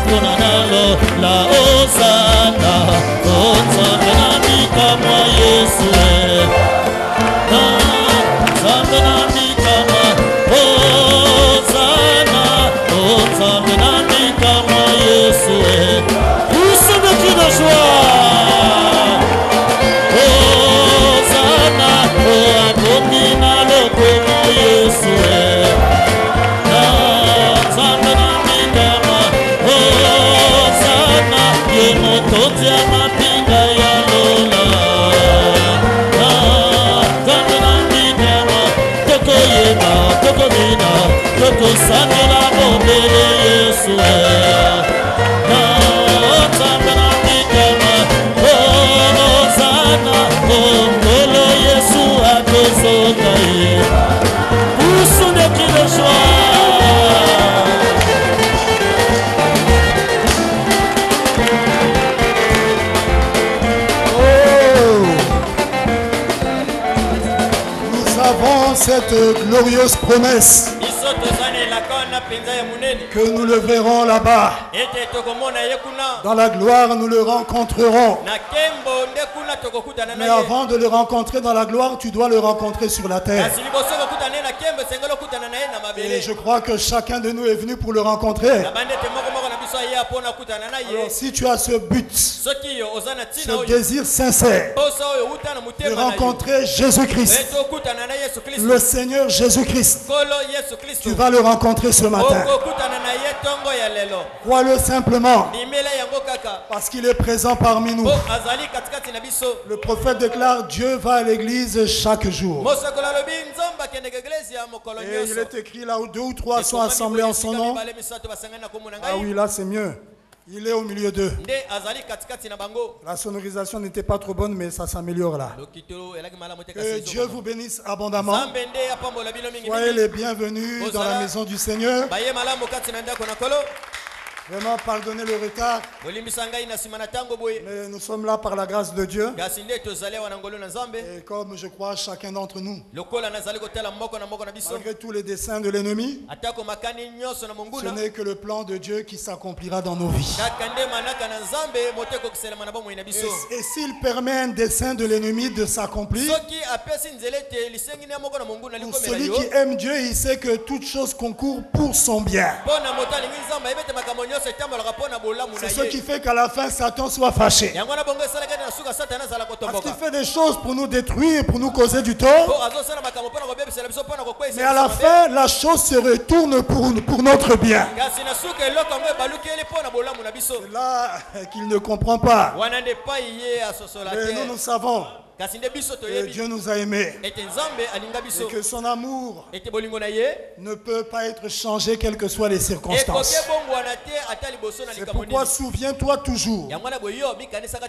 Onanalo la Osana Nzambe na mikama Yesu Nzambe na mikama Osana Nzambe na mikama Yesu Pousse de cri de joie Osana Abomina le komo Yesu Nzambe na mikama Osana Yemototia mapinga ya lola Nzambe na mikama Toko yema, toko mina Toko sanela mobele Yesu Nzambe na mikama Osana Mongolo Yesu akozoka ye Pousse de cri de joie cette glorieuse promesse que nous le verrons là-bas. Dans la gloire, nous le rencontrerons. Mais avant de le rencontrer dans la gloire, tu dois le rencontrer sur la terre. Et je crois que chacun de nous est venu pour le rencontrer. Alors, si tu as ce but, ce désir sincère de rencontrer Jésus-Christ, le Seigneur Jésus-Christ, tu vas le rencontrer ce matin. Crois-le simplement, parce qu'il est présent parmi nous. Le prophète déclare: Dieu va à l'église chaque jour. Et il est écrit là où 2 ou 3 sont assemblés en son nom. Ah oui, là c'est mieux. Il est au milieu d'eux. La sonorisation n'était pas trop bonne, mais ça s'améliore là. Que Dieu vous bénisse abondamment. Soyez les bienvenus dans la maison du Seigneur. Vraiment, pardonnez le retard. Mais nous sommes là par la grâce de Dieu. Et comme je crois chacun d'entre nous, malgré tous les desseins de l'ennemi, ce n'est que le plan de Dieu qui s'accomplira dans nos vies. Et s'il permet un dessein de l'ennemi de s'accomplir, pour celui qui aime Dieu, il sait que toute chose concourt pour son bien. C'est ce qui fait qu'à la fin, Satan soit fâché. Parce qu'il fait des choses pour nous détruire, pour nous causer du tort. Mais à la fin, la chose se retourne pour notre bien. C'est là qu'il ne comprend pas. Mais nous savons que Dieu nous a aimés et que son amour ne peut pas être changé quelles que soient les circonstances. C'est pourquoi souviens-toi toujours,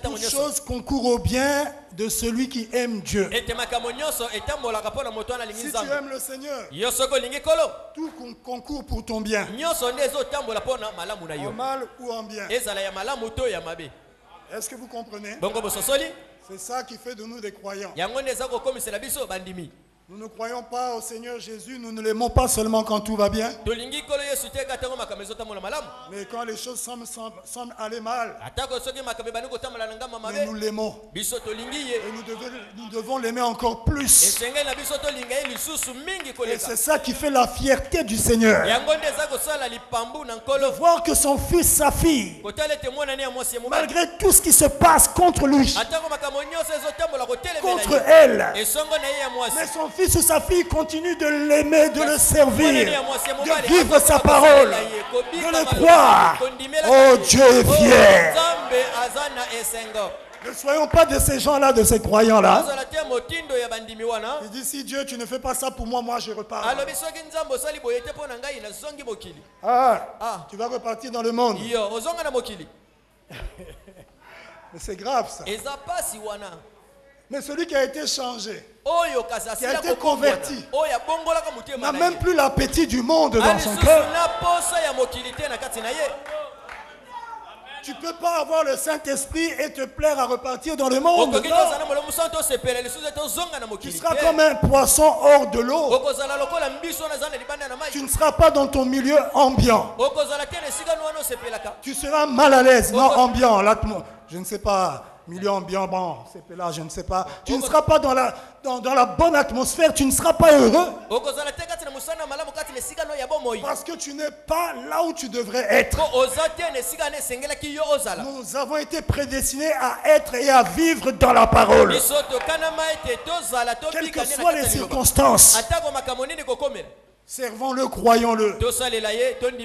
toute chose concourt au bien de celui qui aime Dieu. Si tu aimes le Seigneur, tout concourt pour ton bien, en mal ou en bien. Est-ce que vous comprenez? C'est ça qui fait de nous des croyants. Nous ne croyons pas au Seigneur Jésus, nous ne l'aimons pas seulement quand tout va bien. Mais quand les choses semblent aller mal, mais nous l'aimons. Et nous devons l'aimer encore plus. Et c'est ça qui fait la fierté du Seigneur. De voir que son fils, sa fille, malgré tout ce qui se passe contre lui, contre elle, mais son fils ou sa fille continue de l'aimer, de le servir, de vivre sa parole, de le croire. Oh, Dieu est fier. Ne soyons pas de ces gens-là, de ces croyants-là. Il dit: si Dieu, tu ne fais pas ça pour moi, moi je repars. Ah, tu vas repartir dans le monde. Mais c'est grave ça. Mais celui qui a été changé, qui a été converti, n'a même plus l'appétit du monde dans son cœur. Tu ne peux pas avoir le Saint-Esprit et te plaire à repartir dans le monde. Non. Tu seras comme un poisson hors de l'eau. Tu ne seras pas dans ton milieu ambiant. Tu seras mal à l'aise, non ambiant, je ne sais pas. Milieu ambiant, bon, c'est là, je ne sais pas. Tu ne seras pas dans la bonne atmosphère, tu ne seras pas heureux. Parce que tu n'es pas là où tu devrais être. Nous avons été prédestinés à être et à vivre dans la parole. Quelles que soient les circonstances. Servons-le, croyons-le.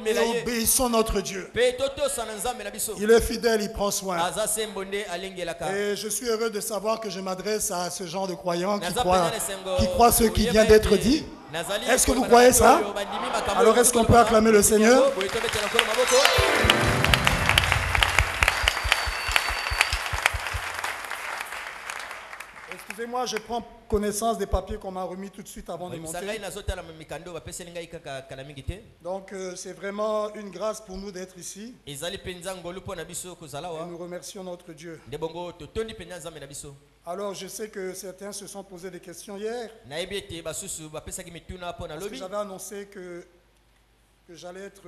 Et obéissons notre Dieu. Il est fidèle, il prend soin. Et je suis heureux de savoir que je m'adresse à ce genre de croyants qui croient ce qui vient d'être dit. Est-ce que vous croyez ça? Alors est-ce qu'on peut acclamer le Seigneur? Excusez-moi, je prends connaissance des papiers qu'on m'a remis tout de suite avant de monter. Donc c'est vraiment une grâce pour nous d'être ici. Et nous remercions notre Dieu. Alors je sais que certains se sont posés des questions hier. Parce que j'avais annoncé que j'allais être...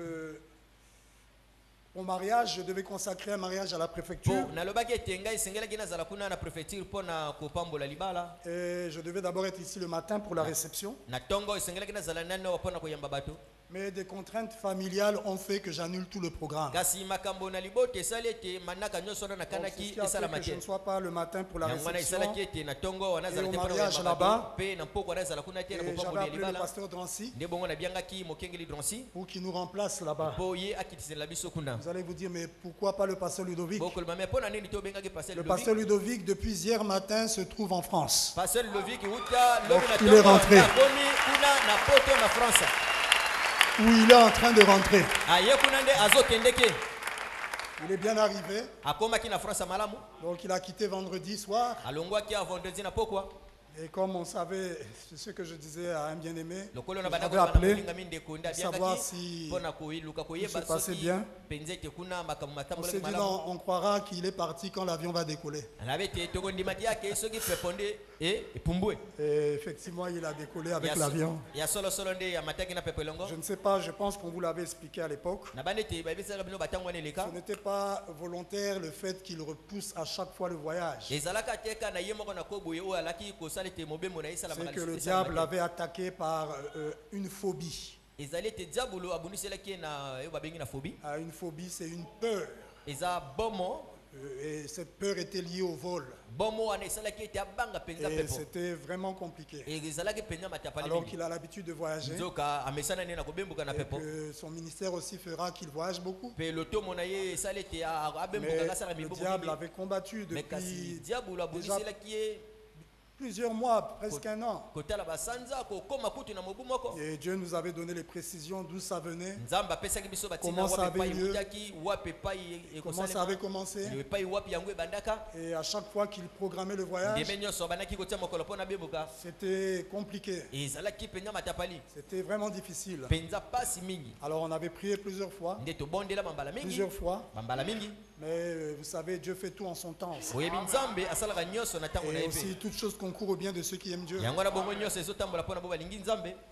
Au mariage, je devais consacrer un mariage à la préfecture. Et je devais d'abord être ici le matin pour la réception. Mais des contraintes familiales ont fait que j'annule tout le programme. Donc, ce qui a fait que je ne sois pas le matin pour la réception et au mariage là-bas. Et j'avais appelé le pasteur Drancy pour qu'il nous remplace là-bas. Vous allez vous dire, mais pourquoi pas le pasteur Ludovic? Le pasteur Ludovic, depuis hier matin, se trouve en France. Donc, il est rentré. Où il est en train de rentrer. Il est bien arrivé. Donc il a quitté vendredi soir. Et comme on savait, c'est ce que je disais à un bien-aimé, j'avais appelé pour savoir si tout se passait bien. On s'est dit non, on croira qu'il est parti quand l'avion va décoller. Et effectivement, il a décollé avec l'avion. Je ne sais pas, je pense qu'on vous l'avait expliqué à l'époque. Ce n'était pas volontaire le fait qu'il repousse à chaque fois le voyage. C'est que le diable l'avait attaqué par une phobie. Une phobie, c'est une peur. Et cette peur était liée au vol. Et c'était vraiment compliqué. Alors qu'il a l'habitude de voyager. Et que son ministère aussi fera qu'il voyage beaucoup. Mais le diable avait combattu depuis déjà plusieurs mois, presque un an. Et Dieu nous avait donné les précisions d'où ça venait, comment ça avait lieu, comment ça avait commencé. Et à chaque fois qu'il programmait le voyage, c'était compliqué. C'était vraiment difficile. Alors on avait prié plusieurs fois. Mais vous savez, Dieu fait tout en son temps. Et aussi toutes choses concourent au bien de ceux qui aiment Dieu.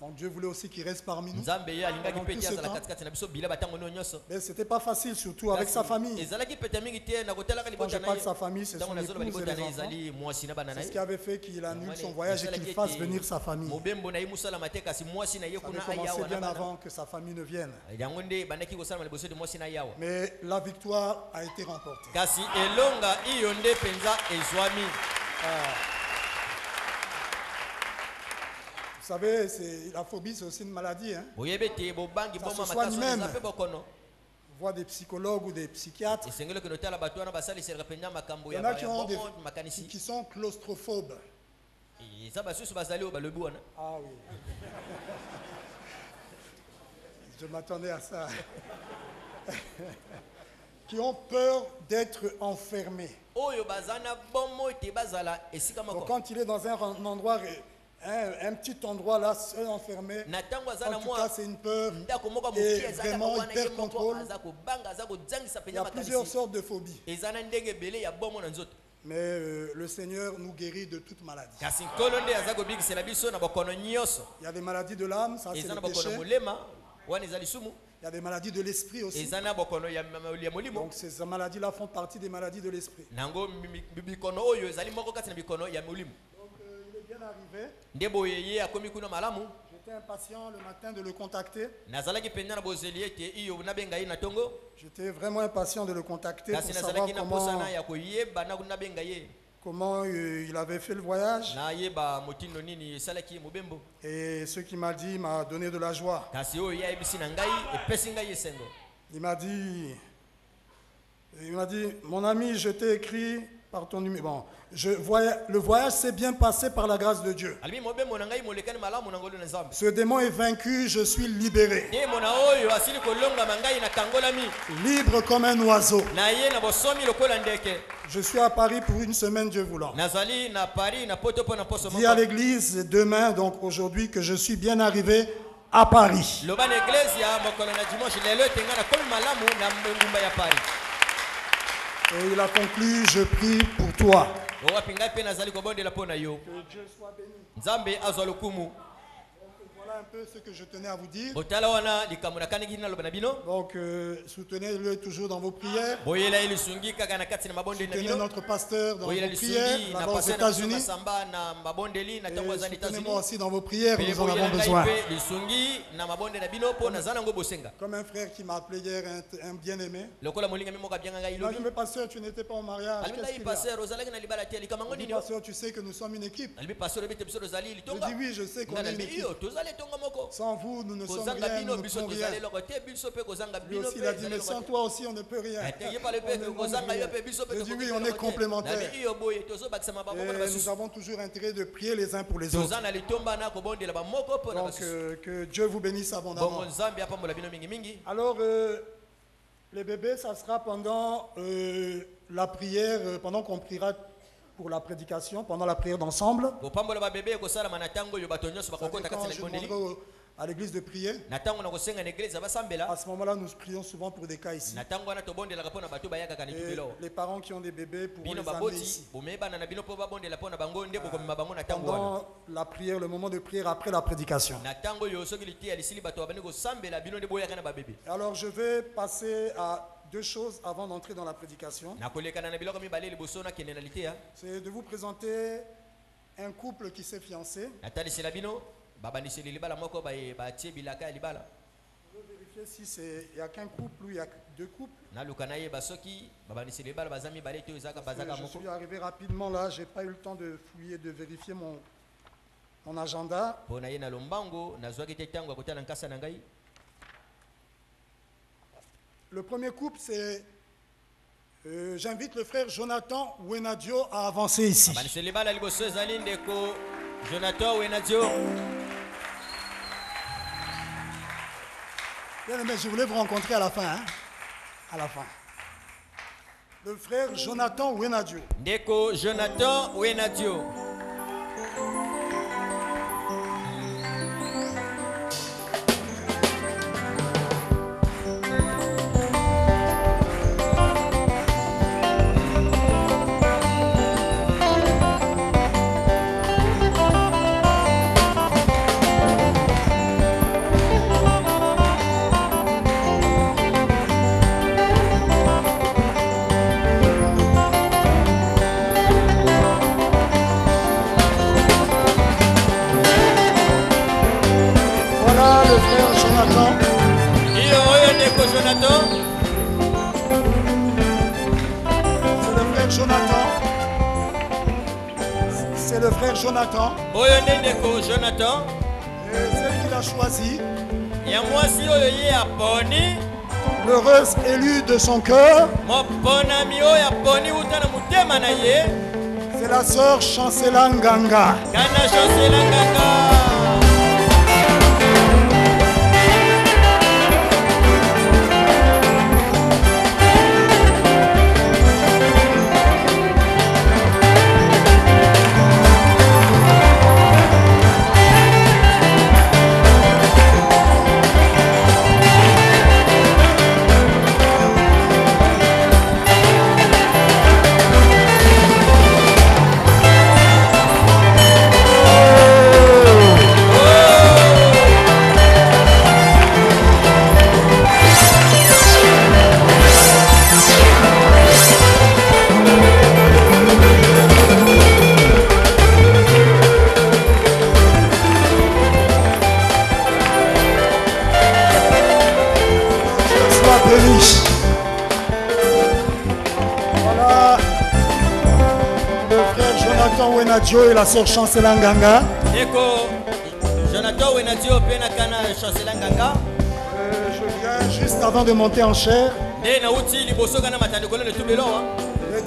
Donc Dieu voulait aussi qu'il reste parmi nous. Mais c'était pas facile, surtout avec sa famille. Quand je parle de sa famille, c'est son épouse et les enfants. C'est ce qui avait fait qu'il annule son voyage et qu'il fasse venir sa famille. Ça avait commencé bien avant que sa famille ne vienne. Mais la victoire a été remportée. Vous savez, la phobie, c'est aussi une maladie. Hein? Ça se soigne même. On voit des psychologues ou des psychiatres. Il y en a qui sont claustrophobes. Ah oui. Je m'attendais à ça. Qui ont peur d'être enfermés. Donc quand il est dans un endroit, un petit endroit là, seul enfermé, en tout cas c'est une peur et vraiment il perd contrôle. Il y a plusieurs sortes de phobies. Mais le Seigneur nous guérit de toute maladie. Il y a des maladies de l'âme, ça c'est le péché. Il Il y a des maladies de l'esprit aussi. Donc ces maladies-là font partie des maladies de l'esprit. Donc il est bien arrivé. J'étais impatient le matin de le contacter. J'étais vraiment impatient de le contacter pour savoir comment il avait fait le voyage. Et ce qu'il m'a dit m'a donné de la joie. Il m'a dit, mon ami, je t'ai écrit par ton numéro. Bon, le voyage s'est bien passé par la grâce de Dieu. Ce démon est vaincu, je suis libéré. Libre comme un oiseau. Je suis à Paris pour une semaine, Dieu voulant. Dis à l'église demain, donc aujourd'hui, que je suis bien arrivé à Paris. Et il a conclu, je prie pour toi. Que Dieu soit béni. Voilà un peu ce que je tenais à vous dire. Donc soutenez-le toujours dans vos prières. Soutenez notre pasteur dans vos prières là-bas aux États-Unis. Soutenez-moi aussi dans vos prières, nous en avons besoin. Comme un frère qui m'a appelé hier, un bien-aimé. Il m'a dit, mais pasteur, tu n'étais pas au mariage. Qu'est-ce qu'il y a? Pasteur, tu sais que nous sommes une équipe. Je dis oui, je sais qu'on est une équipe. Sans vous, nous ne sommes rien, nous ne pouvons rien. Lui aussi, il a dit, mais sans toi aussi, on ne peut rien. Je dis oui, on est complémentaires. Et nous avons toujours intérêt de prier les uns pour les autres. Donc, que Dieu vous bénisse abondamment. Alors, les bébés, ça sera pendant la prière, pendant qu'on priera pour la prédication, pendant la prière d'ensemble. À l'église de prier. À ce moment-là, nous prions souvent pour des cas ici. Et les parents qui ont des bébés pourront les amener ici. Pendant la prière, le moment de prière après la prédication. Alors je vais passer à deux choses avant d'entrer dans la prédication. C'est de vous présenter un couple qui s'est fiancé. Je veux vérifier si il n'y a qu'un couple ou il y a deux couples. Je suis arrivé rapidement là, je n'ai pas eu le temps de fouiller, de vérifier mon agenda. Le premier couple, c'est... j'invite le frère Jonathan Wenadio à avancer ici. Bien aimé, je voulais vous rencontrer à la fin. Hein? À la fin. Le frère Jonathan Wenadio. Ndeko Jonathan Wenadio. C'est le frère Jonathan. Jonathan. Celle qu'il a choisi. L'heureuse élue de son cœur. C'est la sœur Chancela Nganga. Jonathan Wenadio et la sœur Chancela Nganga. Jonathan Wenadio pena kana Chancela Nganga. Je viens juste avant de monter en chair. D'être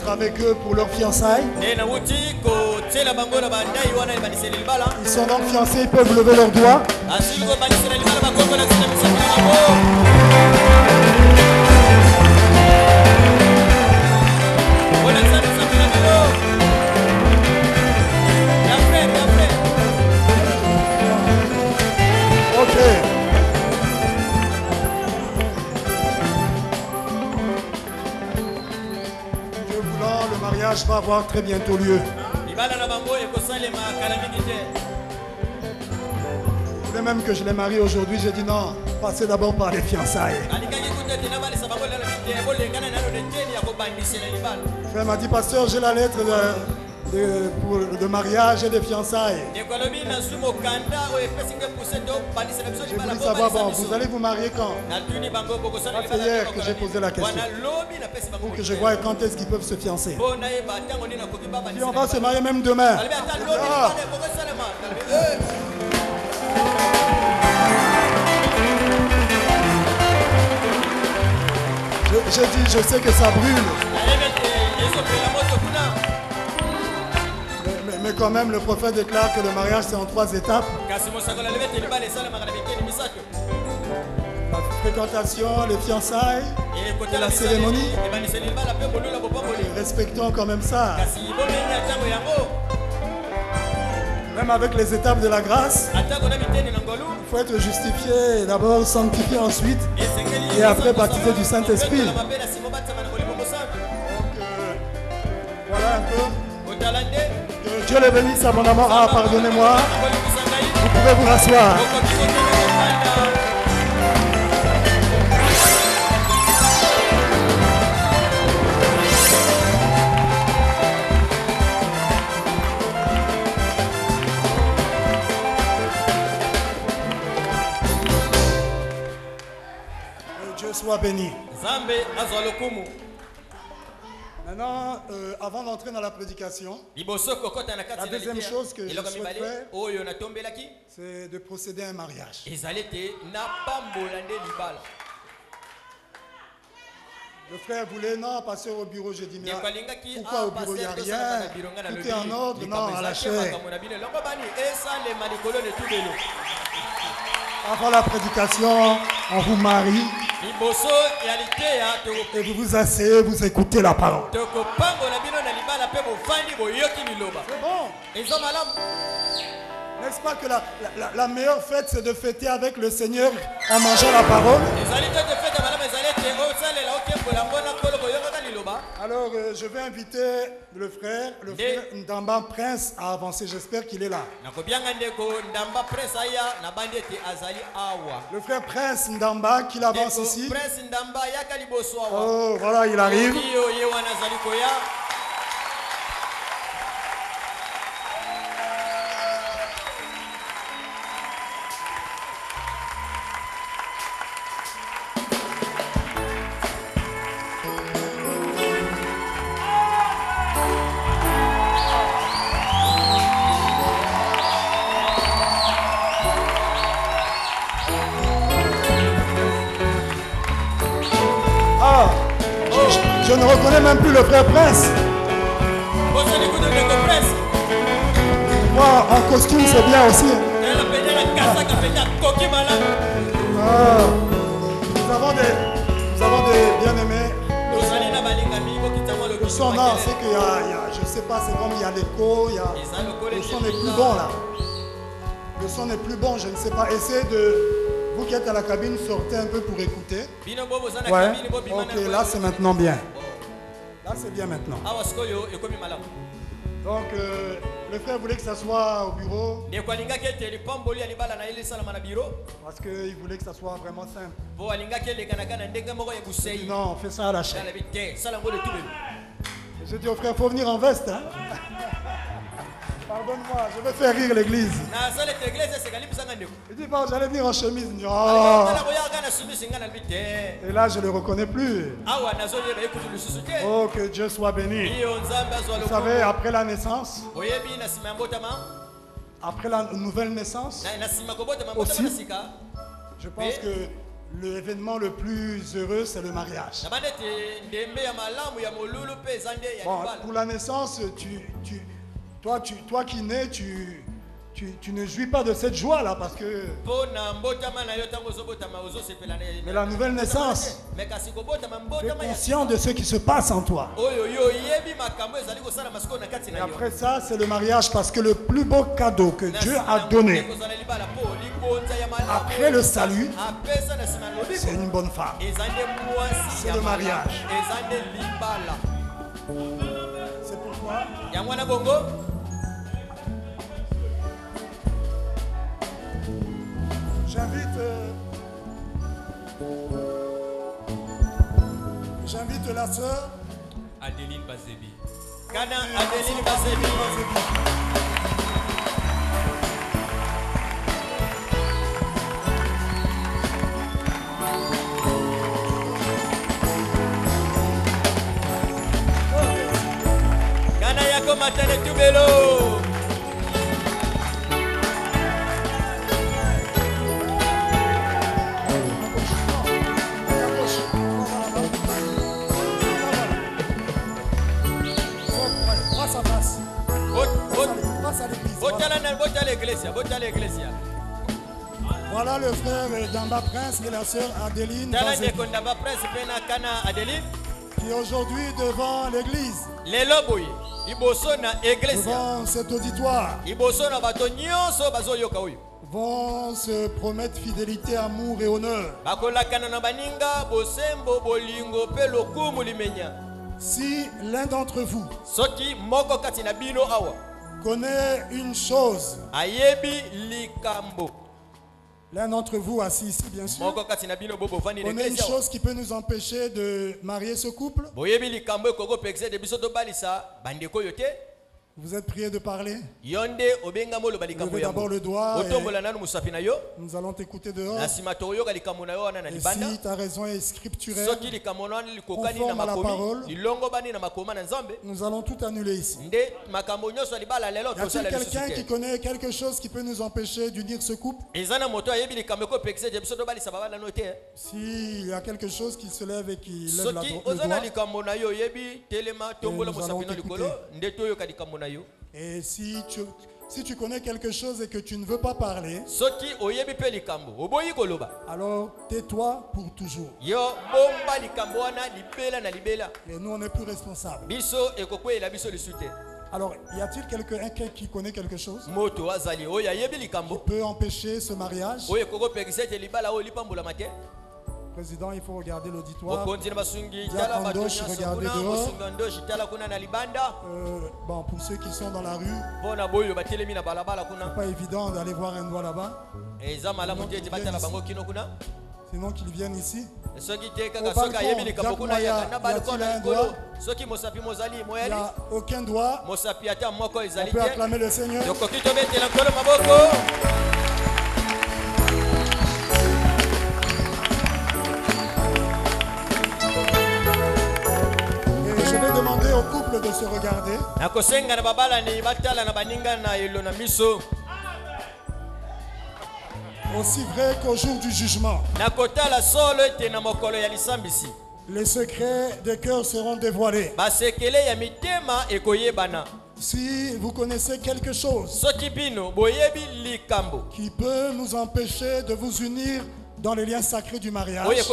avec eux pour leur fiançailles. Ils sont donc fiancés, ils peuvent lever leurs doigts. Ok. Dieu voulant, le mariage va avoir très bientôt lieu. Je voulais même que je les marie aujourd'hui. J'ai dit non, passez d'abord par les fiançailles. Le frère m'a dit, pasteur, j'ai la lettre de mariage et de fiançailles. J'ai voulu savoir, bon, vous allez vous marier quand? C'est hier que j'ai posé la question. Pour que je voie quand est-ce qu'ils peuvent se fiancer. Puis on va se marier même demain. Ah. J'ai dit, je sais que ça brûle. Mais quand même, le prophète déclare que le mariage, c'est en 3 étapes. La fréquentation, les fiançailles et la cérémonie. Respectons quand même ça. Même avec les étapes de la grâce, il faut être justifié, d'abord sanctifié ensuite, et après baptisé du Saint-Esprit. Donc voilà un peu. Que Dieu les bénisse abondamment. Ah, pardonnez-moi. Vous pouvez vous rasseoir. Dieu soit béni. Maintenant, avant d'entrer dans la prédication, la deuxième chose que je souhaite faire, c'est de procéder à un mariage. Le frère voulait, non, passer au bureau. J'ai dit, mais pourquoi au bureau, il n'y a rien? Tout est en ordre, non, à la chair. Avant la prédication, on vous marie. Et vous vous asseyez, vous écoutez la parole. C'est bon. N'est-ce pas que la meilleure fête, c'est de fêter avec le Seigneur en mangeant la parole? Alors, je vais inviter le frère Ndamba Prince à avancer. J'espère qu'il est là. Le frère Prince Ndamba, qu'il avance ici. Oh, voilà, il arrive. Je ne reconnais même plus le frère Prince. Moi, en costume, c'est bien aussi. Nous avons des bien-aimés. Le son, non, c'est qu'il y a, je ne sais pas, c'est comme il y a l'écho, le son n'est plus bon là. Le son n'est plus bon, je ne sais pas. Essayez de... Vous qui êtes à la cabine, sortez un peu pour écouter. Ouais. Ok, là c'est maintenant bien. Là c'est bien maintenant. Donc le frère voulait que ça soit au bureau. Parce qu'il voulait que ça soit vraiment simple. Non, on fait ça à la chaîne. Je dis au frère, il faut venir en veste. Hein? Pardonne-moi, je vais faire rire l'église. Il dit, bon, j'allais venir en chemise. Oh. Et là, je ne le reconnais plus. Oh, que Dieu soit béni. Vous savez, après la naissance, après la nouvelle naissance, aussi, je pense que l'événement le plus heureux, c'est le mariage. Bon, pour la naissance, toi qui nais, tu ne jouis pas de cette joie-là parce que... Mais la nouvelle naissance, tu es conscient de ce qui se passe en toi. Et après ça, c'est le mariage parce que le plus beau cadeau que Dieu a donné après le salut, c'est une bonne femme. C'est le mariage. C'est pourquoi j'invite la sœur Adeline Bazebi. Adeline Bazebi. Kana yako matane tubelo. Voilà le frère Damba Prince et la sœur Adeline Bazebi, qui est aujourd'hui devant l'église, devant cet auditoire, vont se promettre fidélité, amour et honneur. Si l'un d'entre vous connaît une chose, l'un d'entre vous assis ici bien sûr, connaît une chose qui peut nous empêcher de marier ce couple, vous êtes prié de parler. Levez d'abord le doigt et nous allons t'écouter dehors. Et si ta raison est scripturelle, conforme à la parole, nous allons tout annuler ici. Y a-t-il quelqu'un qui connaît quelque chose qui peut nous empêcher d'unir ce couple? S'il y a quelque chose qui se lève et qui lève le doigt, nous allons t'écouter. Et si tu connais quelque chose et que tu ne veux pas parler, alors tais-toi pour toujours. Et nous, on n'est plus responsables. Alors, y a-t-il quelqu'un qui connaît quelque chose qui peut empêcher ce mariage? Président, il faut regarder l'auditoire. Diakondosh, regardez dehors. Bon, pour ceux qui sont dans la rue, c'est pas évident d'aller voir un doigt là-bas. Sinon qu'ils viennent ici. Au balcon, Diakoumaya, y a-t-il un doigt? Il n'y a aucun doigt. On peut acclamer le Seigneur. Je vais demander au couple de se regarder. Aussi vrai qu'au jour du jugement, les secrets des cœurs seront dévoilés. Si vous connaissez quelque chose qui peut nous empêcher de vous unir dans les liens sacrés du mariage, vous êtes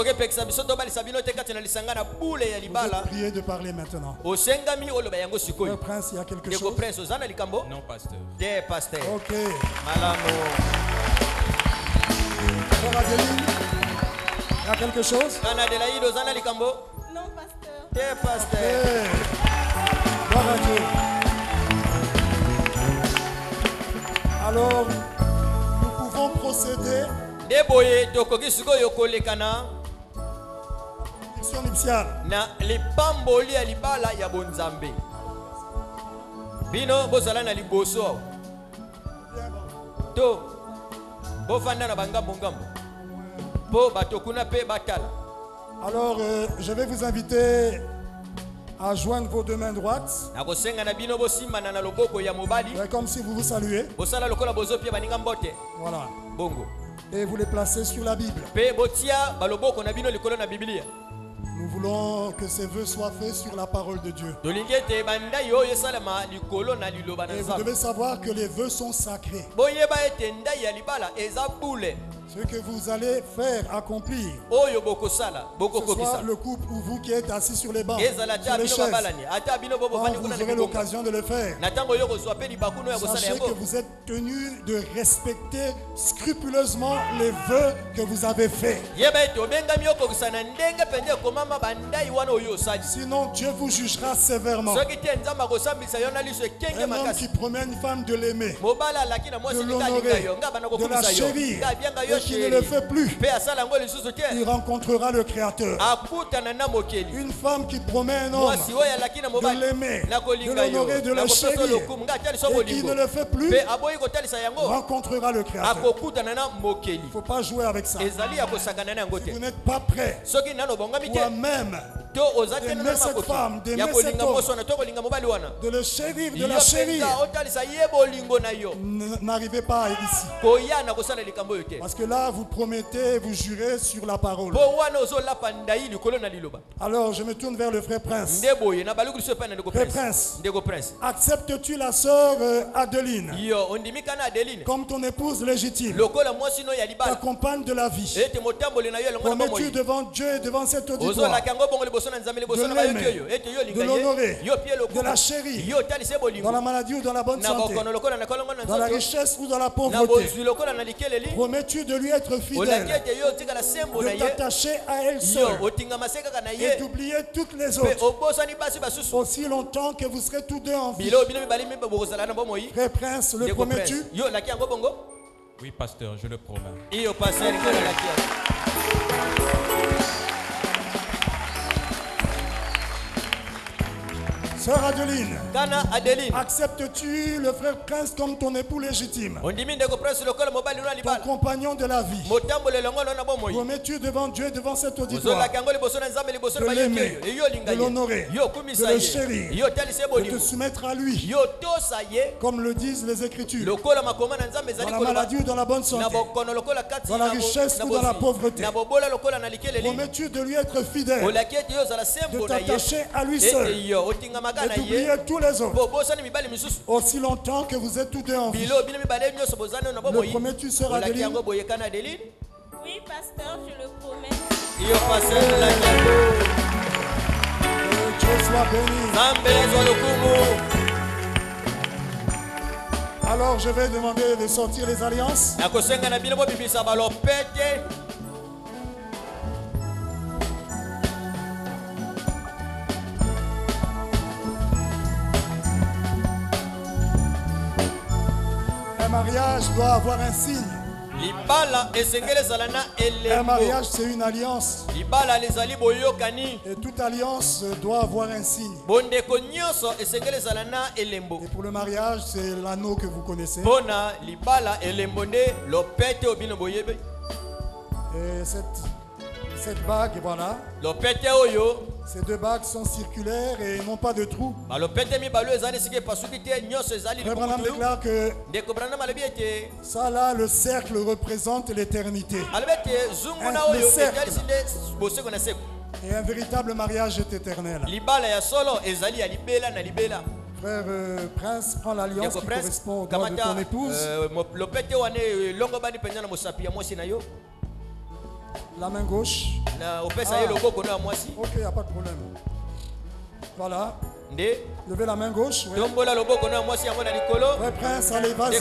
prié de parler maintenant. Le prince, il y a quelque chose? Non, pasteur. Ok. Frère Adeline, il y a quelque chose? Non, pasteur. Okay. Gloire à Dieu. Alors, nous pouvons procéder. bino bozala na liboso to bofanda na bangambo ngambo po batokuna pe batala. Alors je vais vous inviter à joindre vos deux mains droites. Comme si vous vous saluez. Voilà. Et vous les placez sur la Bible. Nous voulons que ces vœux soient faits sur la parole de Dieu. Et vous devez savoir que les vœux sont sacrés. Ce que vous allez faire, accomplir, que ce soit le couple ou vous qui êtes assis sur les bancs, sur les chaises, quand vous aurez l'occasion de le faire, sachez que vous êtes tenus de respecter scrupuleusement les vœux que vous avez faits. Sinon, Dieu vous jugera sévèrement. Un homme qui promet une femme de l'aimer, de l'honorer, de la chérir, et qui ne le fait plus, il rencontrera le Créateur. Une femme qui promet un homme de l'aimer, de l'honorer, de le chérir, et qui ne le fait plus, rencontrera le Créateur. Il ne faut pas jouer avec ça. Si vous n'êtes pas prêt, toi-même, d'aimer cette femme, d'aimer cet homme, de le chérir, de la chérir, n'arrivez pas ici. Parce que là, vous promettez, vous jurez sur la parole. Alors, je me tourne vers le frère Prince. Frère Prince, acceptes-tu la sœur Adeline comme ton épouse légitime, ta compagne de la vie? Promets-tu devant Dieu et devant cet auditoire de l'aimer, de l'honorer, de la chérir, dans la maladie ou dans la bonne santé, dans la richesse ou dans la pauvreté? Promets-tu de lui être fidèle, de t'attacher à elle seule et d'oublier toutes les autres aussi longtemps que vous serez tous deux en vie? Frère Prince, le promets-tu? Oui, pasteur, je le promets. Sœur Adeline, acceptes-tu le frère Prince comme ton époux légitime, ton compagnon de la vie? Promets-tu devant Dieu, devant cet auditoire, de l'aimer, de l'honorer, de le chérir, de te soumettre à lui, comme le disent les Écritures, dans la maladie ou dans la bonne santé, dans la richesse ou dans la pauvreté? Promets-tu de lui être fidèle, de t'attacher à lui seul et d'oublier tous les autres aussi longtemps que vous êtes tous deux en vie? Le promets-tu, sœur Adeline? Oui, pasteur, je le promets. Que Dieu soit béni. Alors je vais demander de sortir les alliances. Un mariage doit avoir un signe. Un mariage, c'est une alliance. Et toute alliance doit avoir un signe. Et pour le mariage, c'est l'anneau que vous connaissez. Et cette bague, voilà. Ces deux bagues sont circulaires et n'ont pas de trou. Frère Branham déclare que ça là, le cercle représente l'éternité. Le cercle. Et un véritable mariage est éternel. Frère Prince, prends l'alliance qui correspond au droit de ton épouse. La main gauche. Ok, il n'y a pas de problème. Voilà. Levez la main gauche. Ouais. Frère Prince, allez, vas-y.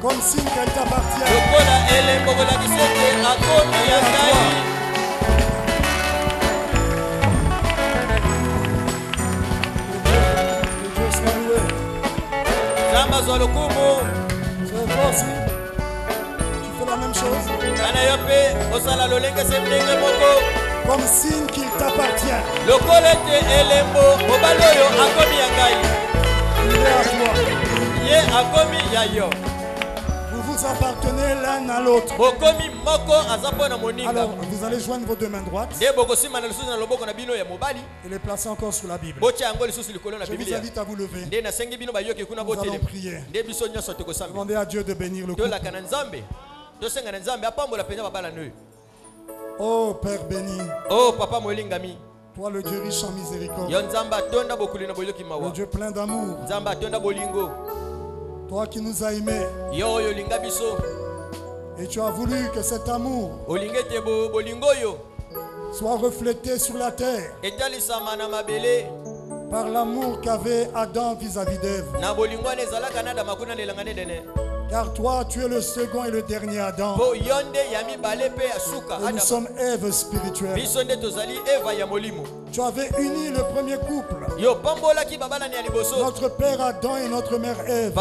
Comme signe qu'elle t'appartient. Que Dieu soit loué. C'est toi aussi. Tu fais la même chose. Comme signe qu'il t'appartient. Il est à toi. Ye akomi ya yo. Vous appartenez l'un à l'autre. Alors, vous allez joindre vos deux mains droites et les placer encore sous la Bible. Je vous invite à vous lever. Nous allons prier. Demandez à Dieu de bénir le couple. Oh Père béni. Oh Papa Molingami. Toi le Dieu riche en miséricorde. Le Dieu plein d'amour. Toi qui nous as aimés. Et tu as voulu que cet amour soit reflété sur la terre par l'amour qu'avait Adam vis-à-vis d'Ève. Car toi, tu es le second et le dernier Adam. Et nous sommes Ève spirituelle. Tu avais uni le premier couple. Notre père Adam et notre mère Ève.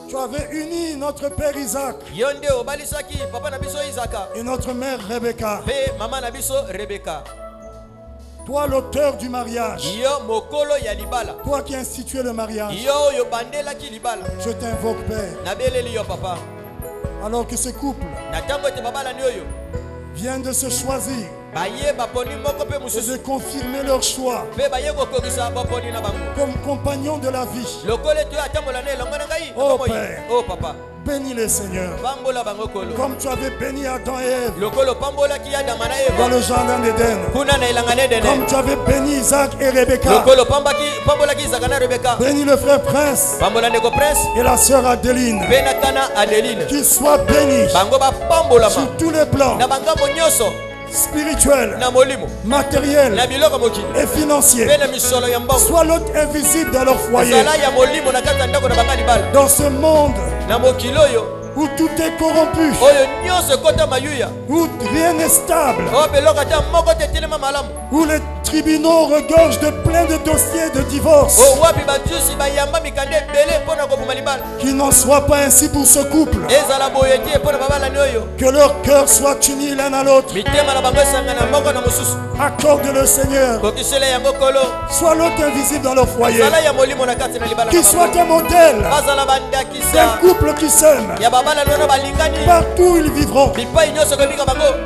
Tu avais uni notre père Isaac et notre mère Rebecca. Toi l'auteur du mariage. Toi qui as institué le mariage. Je t'invoque Père. Alors que ce couple vient de se choisir et de confirmer leur choix comme compagnon de la vie. Oh Père, oh Papa, bénis les Seigneurs comme tu avais béni Adam et Ève dans le jardin d'Éden, comme tu avais béni Isaac et Rebecca. Bénis le frère Prince et la sœur Adeline, qu'ils soient bénis sur tous les plans, spirituel, matériel et financier. Sois l'autre invisible dans leur foyer. Dans ce monde où tout est corrompu, où rien n'est stable, où les tribunaux regorgent de plein de dossiers de divorce. Qu'il n'en soit pas ainsi pour ce couple. Que leur cœur soit uni l'un à l'autre. Accorde le Seigneur. Sois l'autre invisible dans leur foyer. Qu'il soit un modèle d'un couple qui s'aime. Partout ils vivront.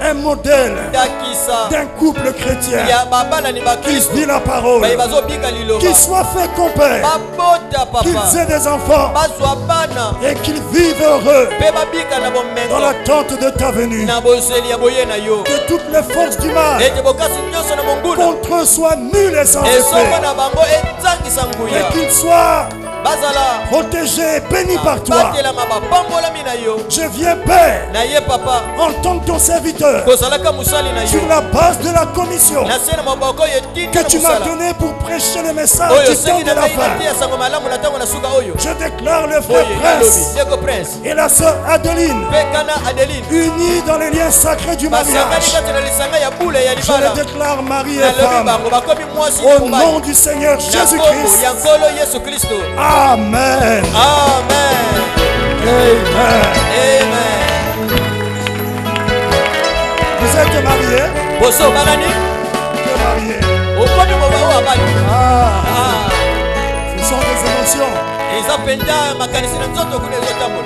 Un modèle d'un couple chrétien qui vit la parole, qui soit fécond, Père, qu'ils aient des enfants et qu'ils vivent heureux dans l'attente de ta venue. Que toutes les forces du mal contre eux soient nulles et sans effet, et qu'ils soient protégé, béni par toi. Je viens, Père, en tant que ton serviteur, sur la base de la commission que tu m'as donnée pour prêcher le message du temps de la fin. Je déclare le frère Prince et la sœur Adeline unis dans les liens sacrés du mariage. Je les déclare mari et femme au nom du Seigneur Jésus-Christ. Amen. Amen. Amen. Amen. Vous êtes mariés? Vous êtes mariés? Ce sont des émotions.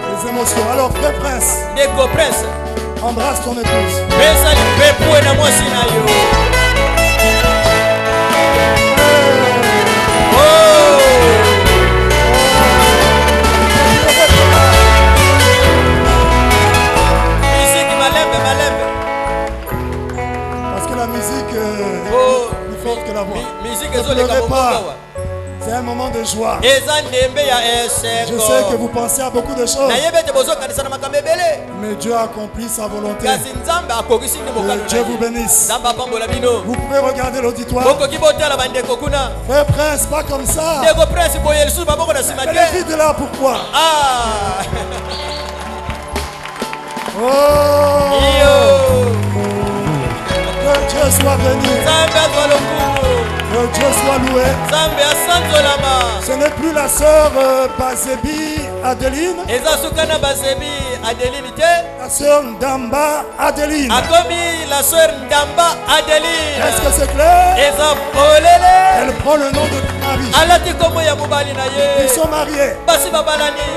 Des émotions. Alors, frère Prince, embrasse ton épouse. Parce que la musique est plus forte que la voix. Ne pleurez pas. C'est un moment de joie. Je sais que vous pensez à beaucoup de choses. Mais Dieu a accompli sa volonté. Que Dieu vous bénisse. Vous pouvez regarder l'auditoire. Frère Prince, pas comme ça. Mais les filles de là, pourquoi? Oh! Que Dieu soit béni. Que Dieu soit loué. Ce n'est plus la sœur Bazebi Adeline. La sœur Ndamba Adeline. La sœur Ndamba Adeline. Est-ce que c'est clair? Elle prend le nom de mari. Ils sont mariés.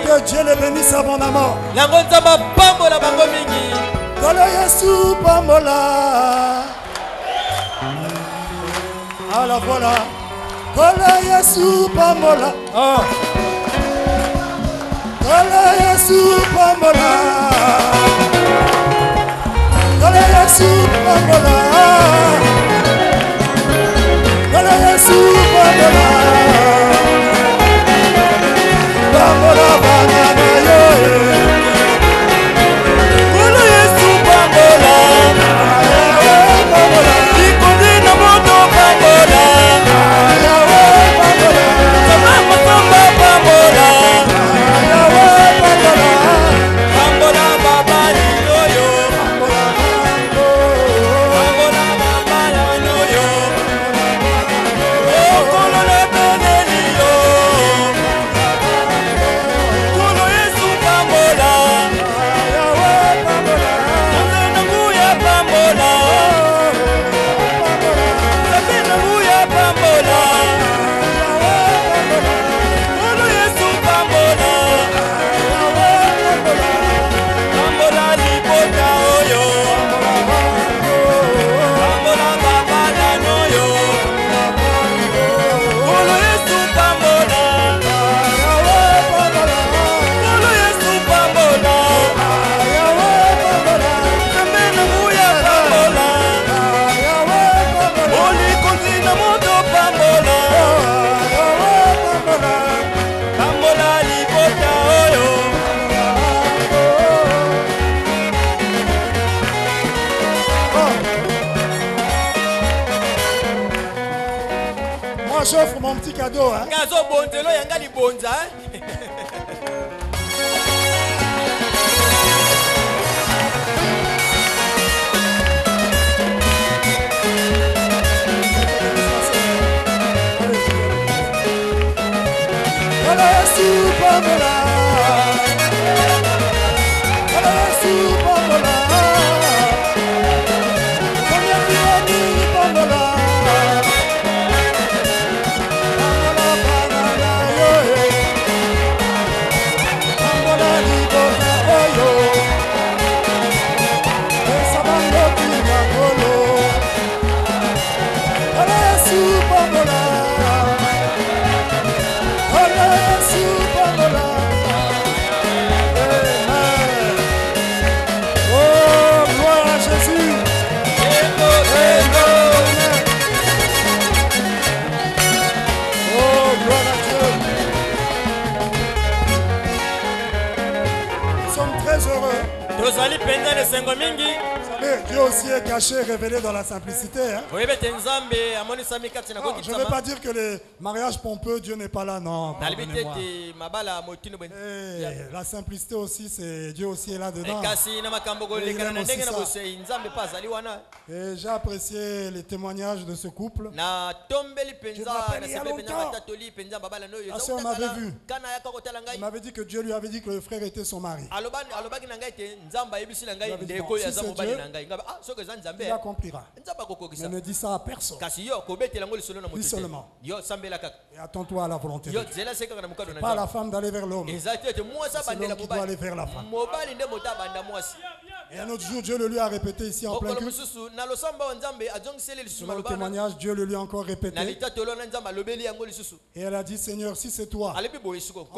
Que Dieu les bénisse abondamment. Kolo Yesu pambola. Alors voilà. Kolo Yesu pambola. Kolo Yesu pambola. Kolo Yesu pambola. Kolo Yesu pambola. Pambola banana yo. Kolo Yesu pambola. Pambola. Ikondi na moto pambola. J'offre mon petit cadeau. Hein? Dieu aussi est caché, révélé dans la simplicité. Hein? Je ne veux pas dire que les mariages pompeux, Dieu n'est pas là, non. La simplicité aussi, c'est Dieu aussi est là dedans. Et j'ai apprécié les témoignages de ce couple. Je me rappelle il y a longtemps. La soeur m'avait vu. Il m'avait dit que Dieu lui avait dit que le frère était son mari. Il accomplira. Mais ne dis ça à personne. Dis seulement. Et attends-toi à la volonté de Dieu. Pas à la femme d'aller vers l'homme. C'est l'homme qui doit aller vers la femme. Et un autre jour, Dieu le lui a répété ici en plein culte. Selon le témoignage, Dieu le lui a encore répété. Et elle a dit, Seigneur, si c'est toi, en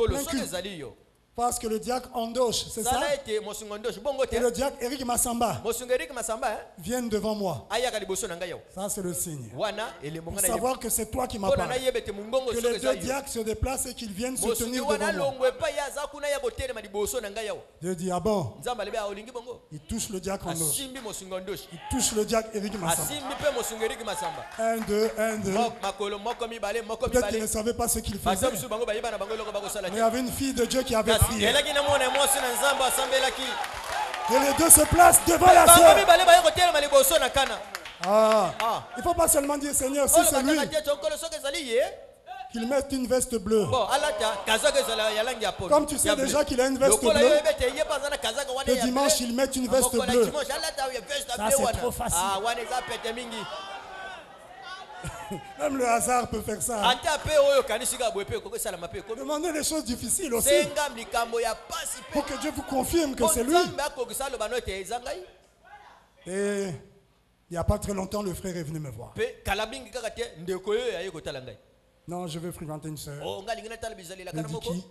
plein culte, parce que le diacre Andoche, c'est ça? Et le diacre Eric Massamba viennent devant moi. Ça, c'est le signe. Pour savoir que c'est toi qui m'as parlé. Que les deux diacres se déplacent et qu'ils viennent se tenir devant moi. Dieu dit, ah bon? Il touche le diacre Andoche. Il touche le diacre Eric Massamba. 1, 2, 1, 2. Peut-être qu'ils ne savaient pas ce qu'ils faisaient. Mais il y avait une fille de Dieu qui avait prié. Et les deux se placent devant la sœur. Il ne faut pas seulement dire Seigneur, si c'est lui, qu'il mette une veste bleue. Comme tu sais déjà qu'il a une veste bleue, le dimanche il met une veste bleue. Ça c'est trop facile. Même le hasard peut faire ça. Hein. Demandez des choses difficiles aussi. Pour que Dieu vous confirme que c'est lui. Et il n'y a pas très longtemps, le frère est venu me voir. Non, je veux fréquenter une sœur. Elle dit qui?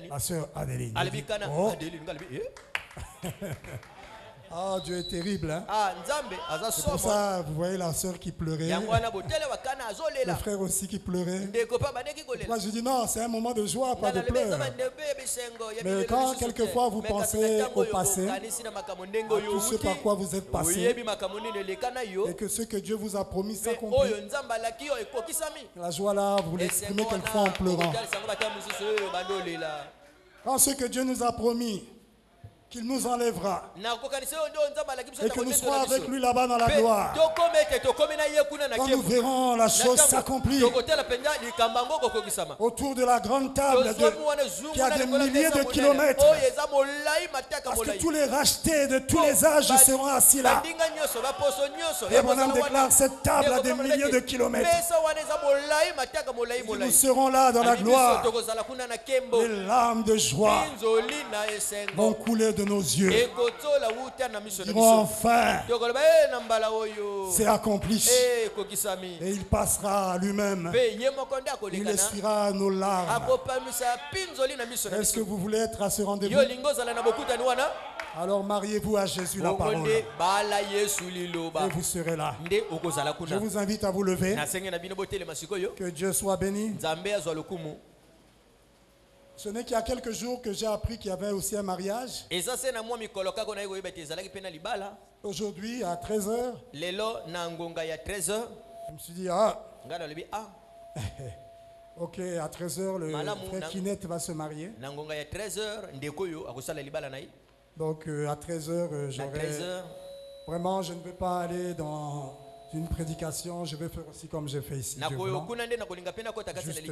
La sœur Adeline. Oh. Ah, Dieu est terrible, hein? C'est pour ça, vous voyez la sœur qui pleurait. Le frère aussi qui pleurait. Moi, je dis non, c'est un moment de joie, pas de pleurs. Mais quand quelquefois vous pensez au passé, à tout ce par quoi vous êtes passé, et que ce que Dieu vous a promis s'accomplit, la joie là, vous l'exprimez quelquefois en pleurant. Quand ce que Dieu nous a promis, qu'il nous enlèvera et que nous serons avec lui là-bas dans la gloire. Quand nous verrons la chose s'accomplir autour de la grande table qui a des milliers de kilomètres, parce que tous les rachetés de tous les âges seront assis là. Et Branham déclare, cette table a des milliers de kilomètres. Nous serons là dans la gloire. Les larmes de joie vont couler de nos yeux. Dirons enfin, c'est accompli. Et il passera à lui-même. Il essuiera nos larmes. Est-ce que vous voulez être à ce rendez-vous? Alors mariez-vous à Jésus la parole. Et vous serez là. Je vous invite à vous lever. Que Dieu soit béni. Ce n'est qu'il y a quelques jours que j'ai appris qu'il y avait aussi un mariage. Aujourd'hui à 13h. Je me suis dit, ok, à 13h, le frère Kinette va se marier. Donc à 13h, j'aurai... Vraiment, je ne vais pas aller dans une prédication, je vais faire aussi comme j'ai fait ici. Juste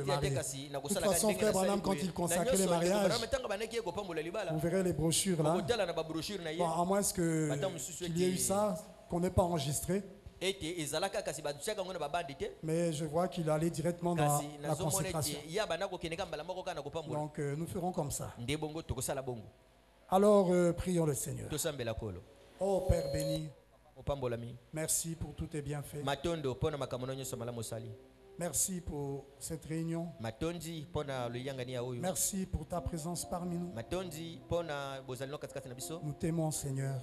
marier. De toute façon, frère Branham, quand il consacrait les mariages, vous verrez les brochures là. Bon, à moins qu'il y ait eu ça, qu'on n'ait pas enregistré. Mais je vois qu'il allait directement dans la consécration. Donc nous ferons comme ça. Alors prions le Seigneur. Oh Père béni, merci pour tous tes bienfaits. Merci pour cette réunion. Merci pour ta présence parmi nous. Nous t'aimons, Seigneur.